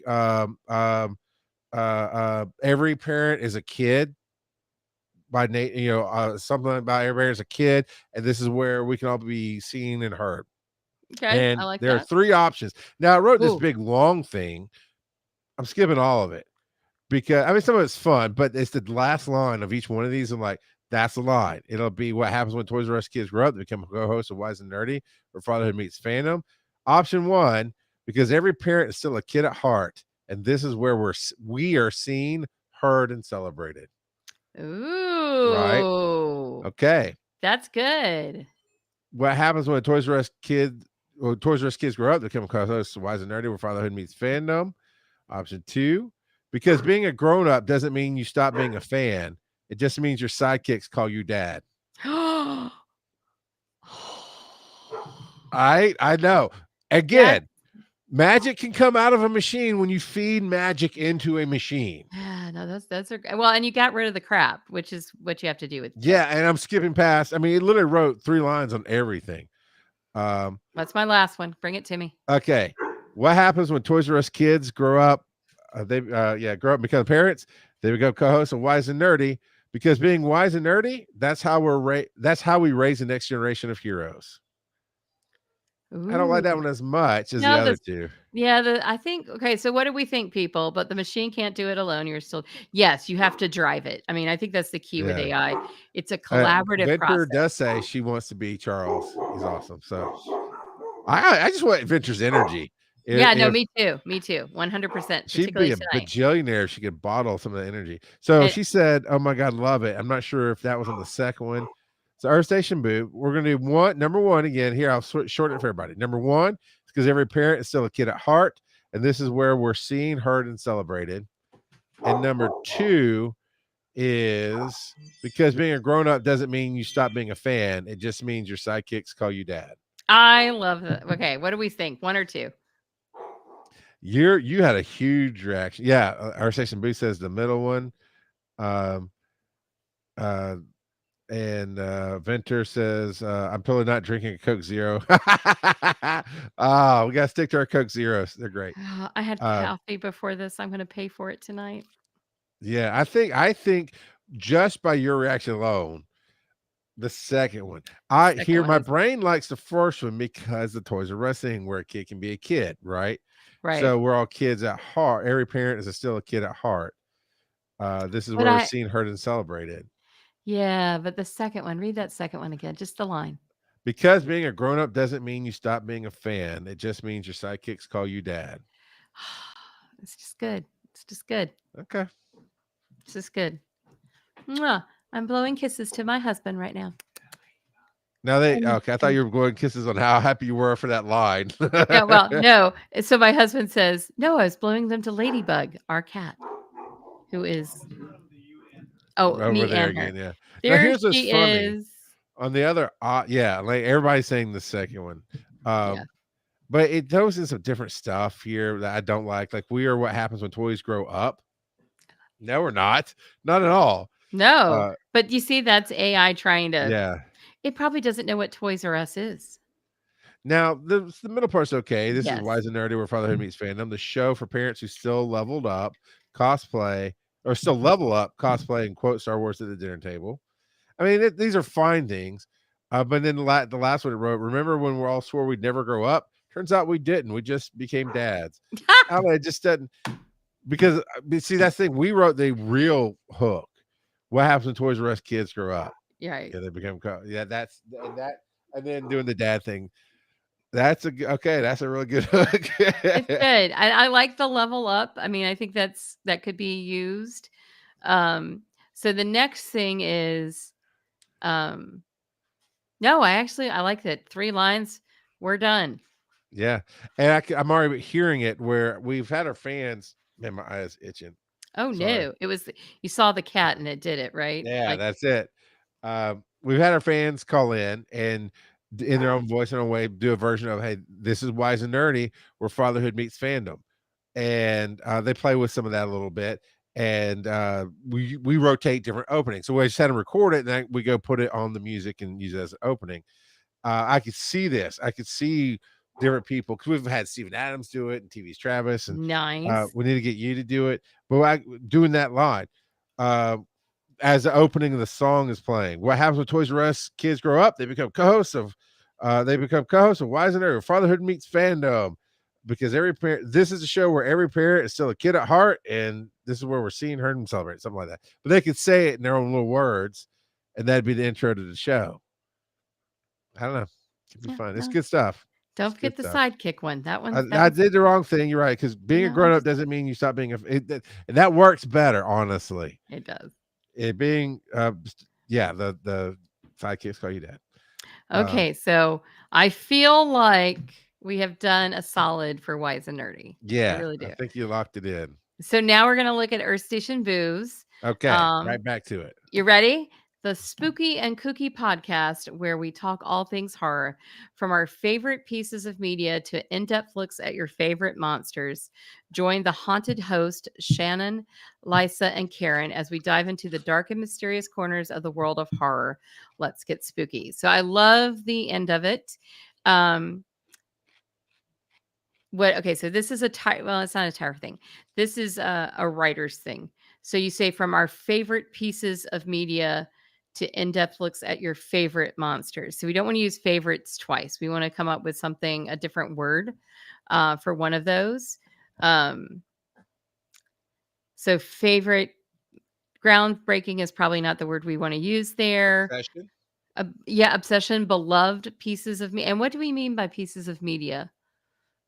every parent is a kid by Nate, something about everybody is a kid, and this is where we can all be seen and heard. Okay. I And like there are that. 3 options. Now, I wrote this Ooh. big long thing. I'm skipping all of it because I mean, some of it's fun, but it's the last line of each one of these. I'm like, that's the line. It'll be what happens when Toys R Us kids grow up to become a co-host of Wise and Nerdy, where fatherhood meets fandom. Option 1, because every parent is still a kid at heart, and this is where we are seen, heard, and celebrated. Right? Ooh. Okay. That's good. What happens when Toys R Us kids grow up to become co-hosts of Wise and Nerdy, where fatherhood meets fandom? Option 2, Because being a grown up doesn't mean you stop being a fan. It just means your sidekicks call you dad. I know. That Again, magic can come out of a machine when you feed magic into a machine. yeah, no, those are well, and you got rid of the crap, which is what you have to do with Yeah, and I'm skipping past. I mean, it literally wrote 3 lines on everything. that's my last one. Bring it to me. Okay. What happens when Toys R Us kids grow up? Grow up and become parents. They become co-hosts of Wise and Nerdy because being wise and nerdy, that's how that's how we raise the next generation of heroes. I don't like that Ooh. one as much as the No, other the two. yeah, I think okay, so what do we think, people? But the machine can't do it alone. You're still yes, you have to drive it. I mean, I think that's the key with Yeah. AI. It's a collaborative Venter process. does say she wants to be Charles. He's awesome. So I just want Venter's energy. Yeah, no, If me too. Me too. 100%, she'd be particularly a tonight. bajillionaire if she could bottle some of that energy. So And she said, "Oh my God, love it." I'm not sure if that was on the second one. So Earth Station Boo, we're gonna do number one again. Here, I'll shorten it for everybody. Number one is because every parent is still a kid at heart, and this is where we're seen, heard, and celebrated. And number two is because being a grown up doesn't mean you stop being a fan. It just means your sidekicks call you dad. I love that. Okay, what do we think? 1 or 2? You had a huge reaction. Yeah, our station booth says the middle one. Um, uh, and Venter says, I'm totally not drinking a Coke Zero. We gotta stick to our Coke Zeros. They're great. I had Uh, coffee before this. I'm gonna pay for it tonight. yeah, I think just by your reaction alone, the second one. I Second hear one my is brain likes the first one because the Toys R Us thing where a kid can be a kid, right? right. So we're all kids at heart. Every parent is still a kid at heart. This is But where we're I seen, heard, and celebrated. yeah, but the second one, read that second one again, just the line. Because being a grown up doesn't mean you stop being a fan. It just means your sidekicks call you dad. It's just good. It's just good. Okay. It's just good. Mwah. I'm blowing kisses to my husband right now. Now And okay. I thought you were blowing kisses on how happy you were for that line. yeah, well, no. So my husband says, "No, I was blowing them to Ladybug, our cat, who is Over me there and her. again, yeah. Now There here's what's she funny. is." On the other, yeah, like everybody's saying the second one. Yeah. But it throws in some different stuff here that I don't like. Like we are what happens when toys grow up. No, we're not. Not at all. No, Uh, but you see, that's AI trying to. yeah. It probably doesn't know what Toys R Us is. Now the middle part's okay. This is Yes. Wise and Nerdy, where fatherhood meets fandom. The show for parents who still leveled up, cosplay, or still level up, cosplay, and quote Star Wars at the dinner table. I mean, these are fine things. But then the last one it wrote, remember when we all swore we'd never grow up? Turns out we didn't. We just became dads. I don't know, it just doesn't because see that's the thing. We wrote the real hook. What happens when Toys R Us kids grow up? Right. Yeah, they become that's and then doing the dad thing. That's okay. That's a really good hook. It's good. I like the level up. I mean, I think that could be used. So the next thing is, no, I like that. 3 lines. We're done. Yeah, and I'm already hearing it where we've had our fans. Man, my eyes itching. Oh Sorry. no, it was you saw the cat and it did it right. Yeah, Like that's it. We've had our fans call in and in their own voice and own way do a version of, "Hey, this is Wise and Nerdy, where fatherhood meets fandom," and they play with some of that a little bit. And we rotate different openings, so we just had them record it, and then we go put it on the music and use it as an opening. I could see this. I could see different people because we've had Steven Adams do it and TV's Travis, and nice. we need to get you to do it. But doing that line. Uh, as the opening of the song is playing. What happens when Toys R Us kids grow up? They become co-hosts of Wise and Nerdy, Fatherhood Meets Fandom. Because every parent, this is a show where every parent is still a kid at heart, and this is where we're seeing, heard, and celebrate, something like that. But they could say it in their own little words, and that'd be the intro to the show. I don't know. It'd be Yeah, fun. It's no. good stuff. Don't It's forget good the stuff. sidekick one. That one. I did the wrong thing. You're right. Because being a No, grown up doesn't mean you stop being and that works better, honestly. it does. It being the sidekicks call you dad. Okay, so I feel like we have done a solid for Wise and Nerdy. I Yeah, really I do. think you locked it in. So now we're going to look at Earth Station Booze. Okay, right back to it. You ready? The Spooky and Kooky podcast, where we talk all things horror, from our favorite pieces of media to in-depth looks at your favorite monsters. Join the haunted host, Shannon, Lisa, and Karen as we dive into the dark and mysterious corners of the world of horror. Let's get spooky. So I love the end of it. Okay, so this is well, it's not a Tyra thing. This is a writer's thing. So you say from our favorite pieces of media to in-depth looks at your favorite monsters. So we don't want to use favorites twice. We want to come up with something, a different word for one of those. So favorite, groundbreaking is probably not the word we want to use there. Obsession? Yeah, obsession, beloved pieces of media. And what do we mean by pieces of media?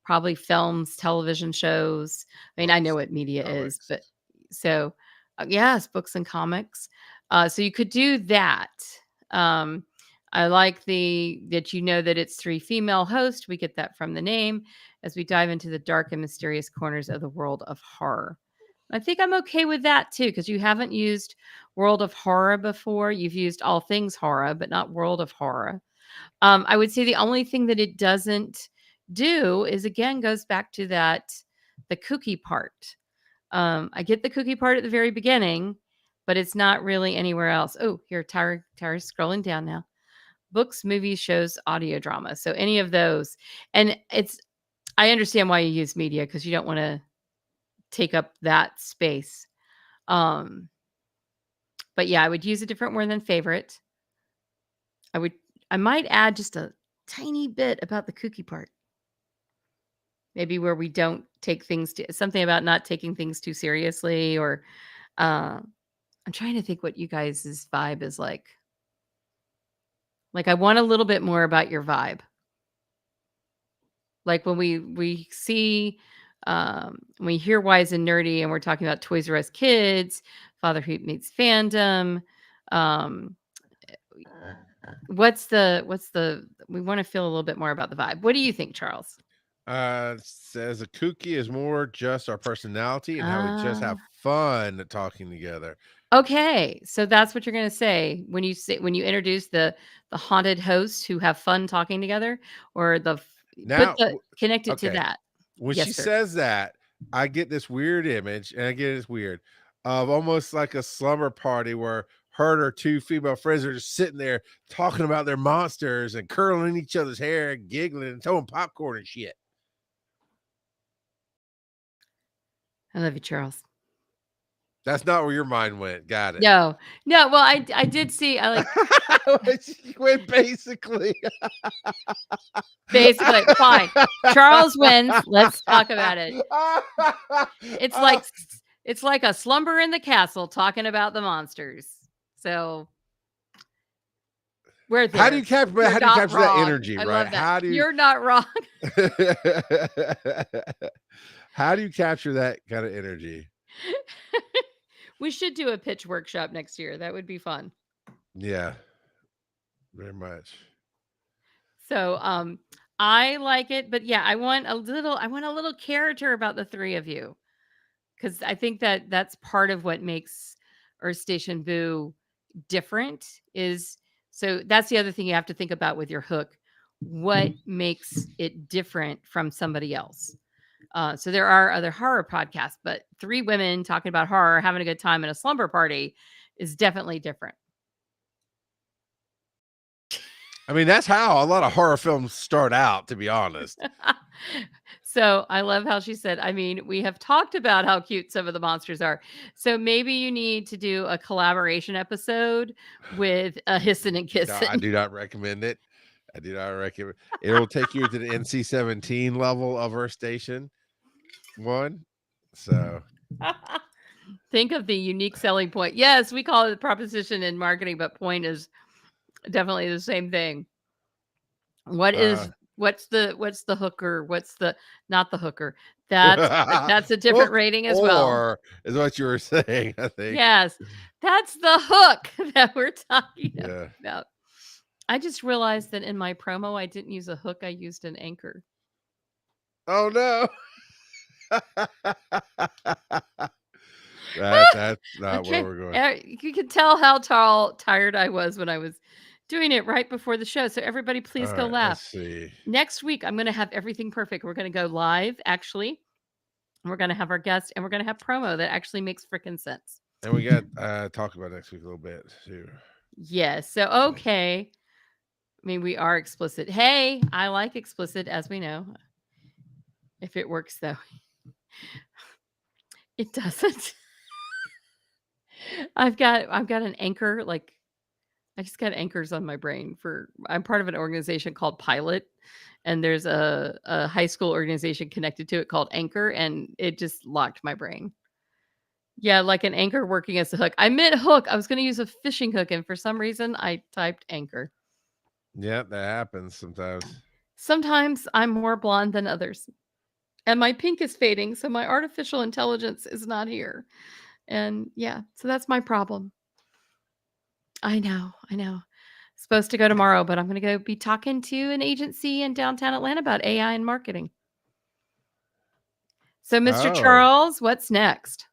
Probably films, television shows. I mean, I know what media is, but so yes, books and comics. So you could do that. I like that you know that it's 3 female hosts. We get that from the name as we dive into the dark and mysterious corners of the world of horror. I think I'm okay with that too, because you haven't used world of horror before. You've used all things horror, but not world of horror. I would say the only thing that it doesn't do is, again, goes back to the kooky part. I get the kooky part at the very beginning, but it's not really anywhere else. Oh, here, Tyra's scrolling down now. Books, movies, shows, audio drama. So any of those. And I understand why you use media, because you don't want to take up that space. But yeah, I would use a different word than favorite. I might add just a tiny bit about the kooky part. Maybe where we don't take things something about not taking things too seriously, or I'm trying to think what you guys' vibe is like. Like, I want a little bit more about your vibe. Like when we see, we hear Wise and Nerdy and we're talking about Toys R Us Kids, Fatherhood Meets Fandom. What's the we want to feel a little bit more about the vibe. What do you think, Charles? Says a kooky is more just our personality and how we just have fun talking together. Okay, so that's what you're going to say when you introduce the haunted hosts who have fun talking together, or connect it to that. When Yes, she sir. says that, I get this weird image, and again, it's weird, of almost like a slumber party where her and her 2 female friends are just sitting there talking about their monsters and curling each other's hair and giggling and throwing popcorn and shit. I love you, Charles. That's not where your mind went. Got it. No. Well, I did see. I like. She went basically. Basically, fine. Charles wins. Let's talk about it. It's like a slumber in the castle talking about the monsters. So we're there. How do you capture that energy, I right? love that. You're not wrong. How do you capture that kind of energy? We should do a pitch workshop next year. That would be fun. Yeah, very much. So I like it, but yeah, I want a little character about the 3 of you, because I think that's part of what makes Earth Station Boo different. So that's the other thing you have to think about with your hook. What makes it different from somebody else? So there are other horror podcasts, but 3 women talking about horror, having a good time in a slumber party is definitely different. I mean, that's how a lot of horror films start out, to be honest. So I love how she said, I mean, we have talked about how cute some of the monsters are. So maybe you need to do a collaboration episode with Hissin' and Kissin'. No, I do not recommend it. I do not recommend it. Will take you to the NC-17 level of Earth Station 1. So think of the unique selling point. Yes, we call it proposition in marketing, but point is definitely the same thing. What's the hooker? What's the not the hooker? That's a different rating as well. Is what you were saying, I think. Yes, that's the hook that we're talking about. I just realized that in my promo, I didn't use a hook. I used an anchor. Oh, no. That's not where Okay. we're going. You can tell how tired I was when I was doing it right before the show. So everybody, please All go right, let's laugh. see. Next week, I'm going to have everything perfect. We're going to go live, actually. We're going to have our guest, and we're going to have promo that actually makes freaking sense. And we got talk about next week a little bit too. Yes. So, okay. I mean, we are explicit. Hey, I like explicit, as we know. If it works, though, it doesn't. I've got an anchor. Like, I just got anchors on my brain for. I'm part of an organization called Pilot, and there's a high school organization connected to it called Anchor, and it just locked my brain. Yeah, like an anchor working as a hook. I meant hook. I was going to use a fishing hook, and for some reason, I typed anchor. Yeah, that happens sometimes. Sometimes I'm more blonde than others. And my pink is fading, so my artificial intelligence is not here. And yeah, so that's my problem. I know, I know. Supposed to go tomorrow, but I'm going to go be talking to an agency in downtown Atlanta about AI and marketing. So, Mr. Oh, Charles, what's next?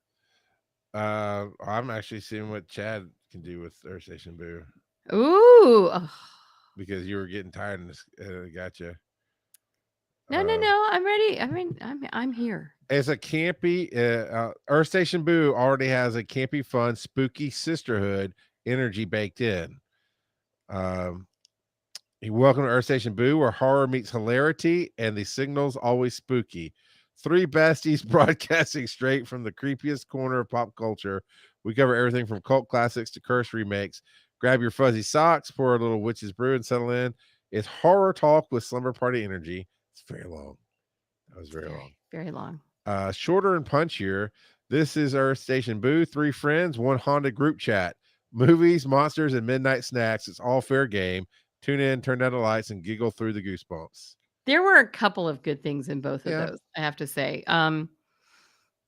I'm actually seeing what Chad can do with Earth Station Boo Ooh. Ugh. because you were getting tired and this gotcha. No, no, no. I'm ready. I mean, I'm here. It's a campy Earth Station Boo already has a campy, fun, spooky sisterhood energy baked in. Welcome to Earth Station Boo, where horror meets hilarity and the signal's always spooky. Three besties broadcasting straight from the creepiest corner of pop culture. We cover everything from cult classics to curse remakes. Grab your fuzzy socks, pour a little witch's brew, and settle in. It's horror talk with slumber party energy. It's very long. That was very long. Very long. Shorter and punchier. This is Earth Station Boo. Three friends, one Honda group chat. Movies, monsters, and midnight snacks. It's all fair game. Tune in, turn down the lights, and giggle through the goosebumps. There were a couple of good things in both of those, I have to say.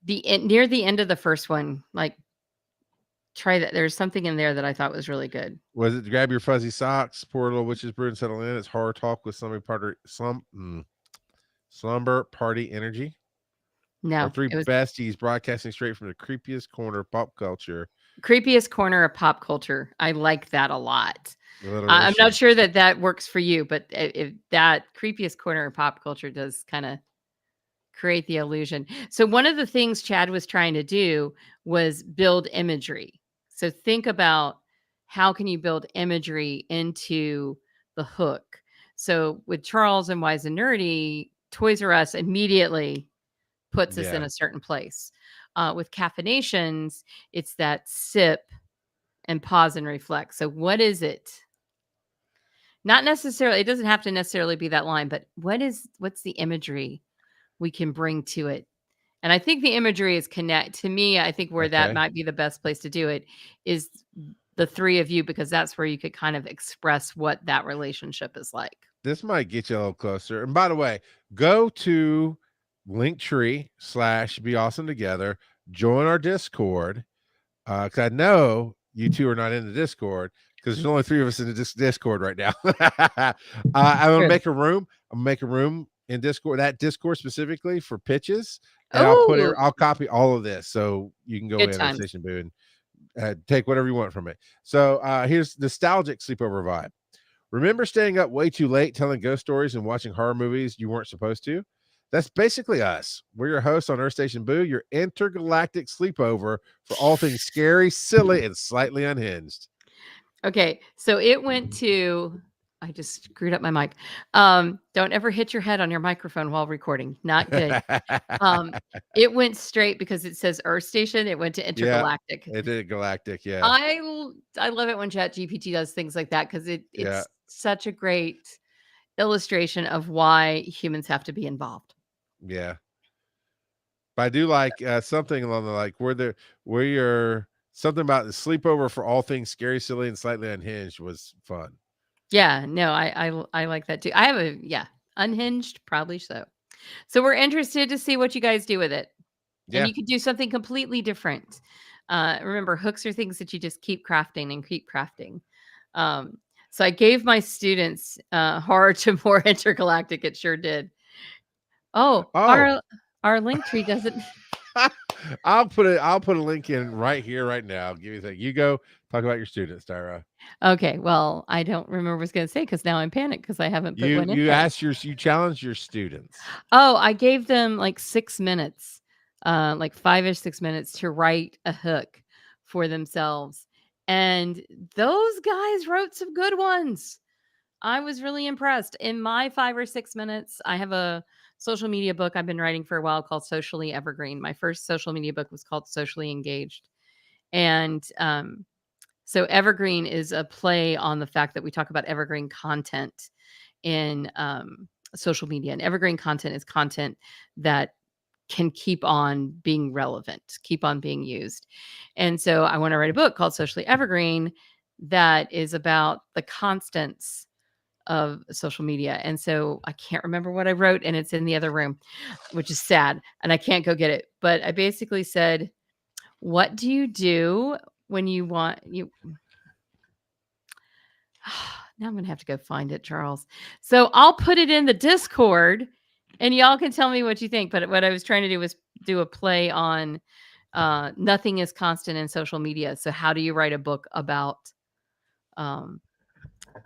Near the end of the first one, like, try that. There's something in there that I thought was really good. Was it grab your fuzzy socks, pour a little witch's brew, and settle in? It's horror talk with slumber party energy. No, Our three it was besties broadcasting straight from the creepiest corner of pop culture. creepiest corner of pop culture. I like that a lot. I'm Alliteration. not sure that works for you, but if that creepiest corner of pop culture does kind of create the illusion. So one of the things Chad was trying to do was build imagery. So think about how can you build imagery into the hook. So with Charles and Wise and Nerdy, Toys R Us immediately puts us in a certain place. With caffeinations, it's that sip and pause and reflect. So what is it? Not necessarily, it doesn't have to necessarily be that line, but what's the imagery we can bring to it? And I think the imagery is to me, I think where that might be the best place to do it is the three of you, because that's where you could kind of express what that relationship is like. This might get you a little closer. And by the way, go to Linktree / Be Awesome Together, join our Discord. Because I know you two are not in the Discord because there's only three of us in the Discord right now. I'm gonna make a room. I'm gonna make a room in Discord, that Discord specifically for pitches, and I'll copy all of this so you can go in on Station Boo and take whatever you want from it. So here's nostalgic sleepover vibe. Remember staying up way too late telling ghost stories and watching horror movies you weren't supposed to? That's basically us. We're your hosts on Earth Station Boo, your intergalactic sleepover for all things scary, silly, and slightly unhinged. Okay, so it went to, I just screwed up my mic. Don't ever hit your head on your microphone while recording. Not good. It went straight because it says Earth Station. It went to intergalactic. Yeah, it did galactic. Yeah. I love it when ChatGPT does things like that because it's such a great illustration of why humans have to be involved. Yeah. But I do like something along the like where you're something about the sleepover for all things scary, silly, and slightly unhinged was fun. Yeah, no, I like that too. I have unhinged, probably so. So we're interested to see what you guys do with it. Yeah. And you could do something completely different. Remember, hooks are things that you just keep crafting and keep crafting. So I gave my students horror to more intergalactic. It sure did. Our Our link tree doesn't. I'll put a link in right here, right now. Give you a thing. You go talk about your students, Tyra. Okay, well, I don't remember what I was going to say because now I'm panicked because I haven't put one in yet. You challenge your students. Oh, I gave them like 6 minutes, like 5 or 6 minutes to write a hook for themselves. And those guys wrote some good ones. I was really impressed. In my 5 or 6 minutes, I have a social media book I've been writing for a while called Socially Evergreen. My first social media book was called Socially Engaged. And so evergreen is a play on the fact that we talk about evergreen content in social media. And evergreen content is content that can keep on being relevant, keep on being used. And so I want to write a book called Socially Evergreen that is about the constants of social media. And so I can't remember what I wrote, and it's in the other room, which is sad. And I can't go get it. But I basically said, what do you do when you want you now I'm going to have to go find it, Charles. So I'll put it in the Discord and y'all can tell me what you think. But what I was trying to do was do a play on nothing is constant in social media. So how do you write a book about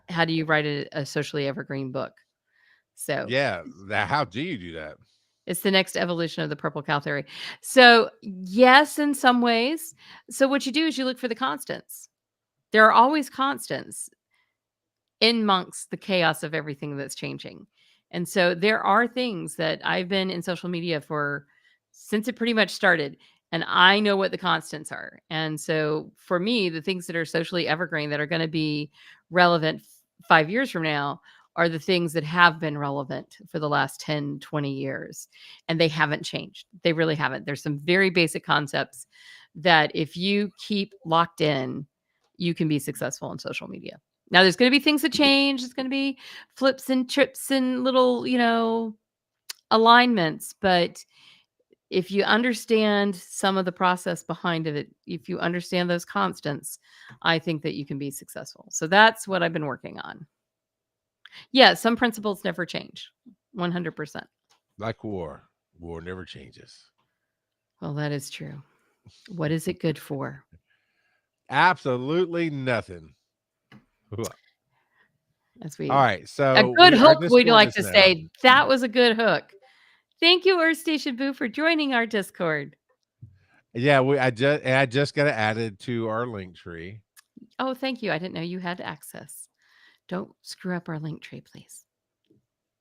how do you write a socially evergreen book? So Yeah. How do you do that? it's the next evolution of the purple cow theory. So yes, in some ways. So what you do is you look for the constants. There are always constants in amongst the chaos of everything that's changing. And so there are things that I've been in social media for since it pretty much started, and I know what the constants are. And so for me, the things that are socially evergreen that are going to be relevant 5 years from now are the things that have been relevant for the last 10, 20 years. And they haven't changed. They really haven't. There's some very basic concepts that if you keep locked in, you can be successful in social media. Now, there's going to be things that change. There's going to be flips and trips and little, alignments. But if you understand some of the process behind it, if you understand those constants, I think that you can be successful. So that's what I've been working on. Yeah, some principles never change. 100%. Like war. War never changes. Well, that is true. What is it good for? Absolutely nothing. As All right. a So good our hook, we'd Discord like is to now. say that was a good hook. Thank you, Earth Station Boo, for joining our Discord. Yeah, I just got it added to our link tree. Oh, thank you. I didn't know you had access. Don't screw up our link tree, please.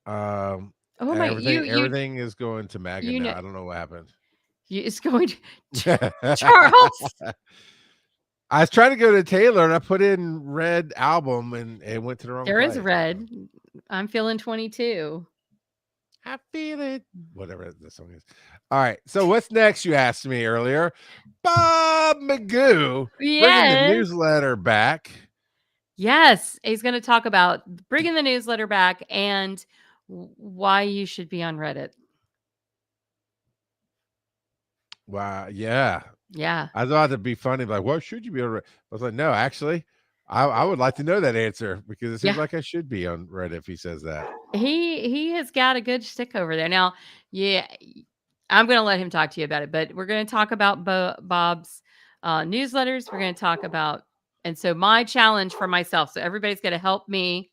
Oh my! Everything is going to MAGA you now. know I don't know what happened. it's going to Charles. I was trying to go to Taylor and I put in Red album and it went to the wrong There place. is red. I'm feeling 22. I feel it. Whatever the song is. All right. So what's next? You asked me earlier. Bob Magoo bringing the Yes. newsletter back. Yes, he's going to talk about bringing the newsletter back and why you should be on Reddit. Wow. Yeah. Yeah. I thought it'd be funny. Like, what should you be on Reddit? I was like, no, actually, I would like to know that answer because it seems like I should be on Reddit if he says that. He has got a good stick over there. Now, yeah, I'm going to let him talk to you about it, but we're going to talk about Bob's newsletters. We're going to talk about, and so my challenge for myself, so everybody's going to help me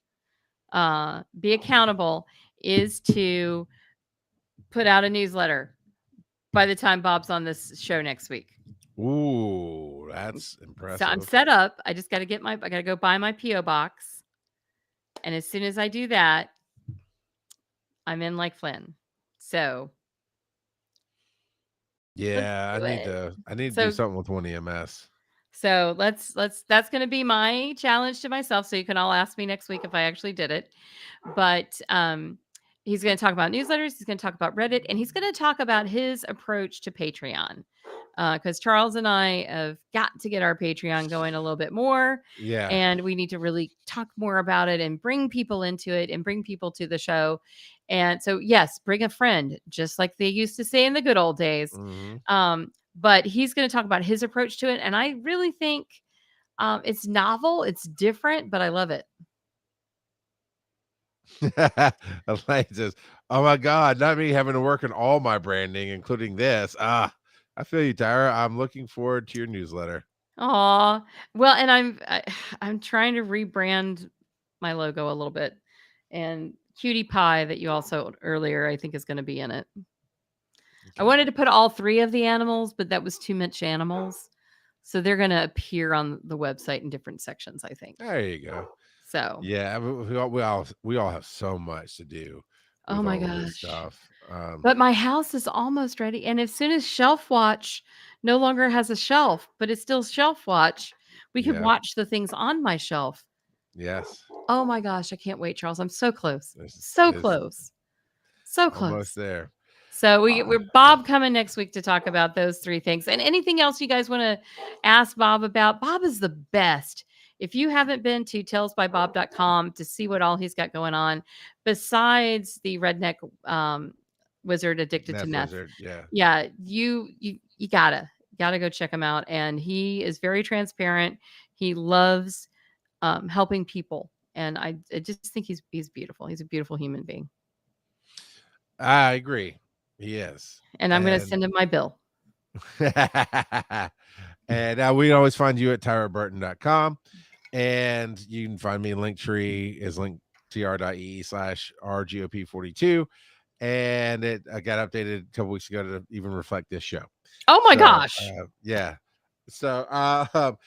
be accountable, is to put out a newsletter by the time Bob's on this show next week. Ooh, that's impressive. So I'm set up. I just got to I got to go buy my P.O. box. And as soon as I do that, I'm in like Flynn. So yeah, I need to do something with one EMS. So that's going to be my challenge to myself. So you can all ask me next week if I actually did it. But he's going to talk about newsletters. He's going to talk about Reddit, and he's going to talk about his approach to Patreon. Because Charles and I have got to get our Patreon going a little bit more. Yeah. And we need to really talk more about it and bring people into it and bring people to the show. And so, yes, bring a friend, just like they used to say in the good old days. Mm-hmm. But he's going to talk about his approach to it. And I really think it's novel. It's different, but I love it. Elaine says, "Oh my God, not me having to work on all my branding, including this." I feel you, Tyra. I'm looking forward to your newsletter. Aw. Well, and I'm trying to rebrand my logo a little bit. And Cutie Pie that you also earlier, I think is going to be in it. I Okay. wanted to put all 3 of the animals, but that was too much animals. So they're going to appear on the website in different sections, I think. There you go. So, Yeah, we all have so much to do oh with my all of this gosh. stuff. But my house is almost ready. And as soon as Shelf Watch no longer has a shelf, but it's still Shelf Watch, we can Yeah. watch the things on my shelf. Yes, Oh my gosh, I can't wait, Charles. I'm so close. it's So close. So almost close. there. So Uh, we're Bob coming next week to talk about those 3 things. And anything else you guys want to ask Bob about? Bob is the best. If you haven't been to tellsbybob.com to see what all he's got going on, besides the redneck wizard addicted to Meth meth, Wizard, yeah. yeah, you gotta go check him out. And he is very transparent. He loves helping people, and I just think he's beautiful. He's a beautiful human being. I agree. He is. And I'm going to send him my bill. And we can always find you at tyraburton.com. And you can find me in Linktree is linktr.ee/rgop42. And I got updated a couple weeks ago to even reflect this show. Oh my So, gosh. yeah. So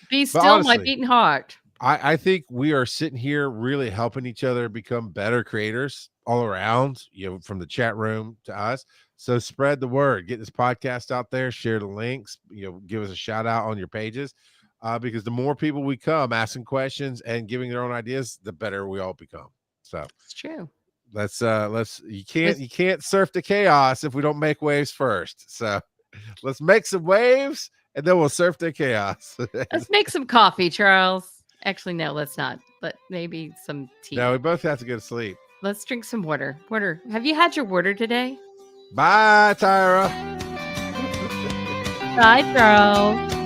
Be but still my honestly, beating heart. I think we are sitting here really helping each other become better creators all around, from the chat room to us. So spread the word, get this podcast out there, share the links, give us a shout out on your pages, because the more people we come asking questions and giving their own ideas, the better we all become. So It's true. you can't surf the chaos if we don't make waves first. So let's make some waves and then we'll surf the chaos. Let's make some coffee, Charles. Actually, no, let's not. But maybe some tea. No, we both have to go to sleep. Let's drink some water. Water. Have you had your water today? Bye, Tyra. Bye, Charles.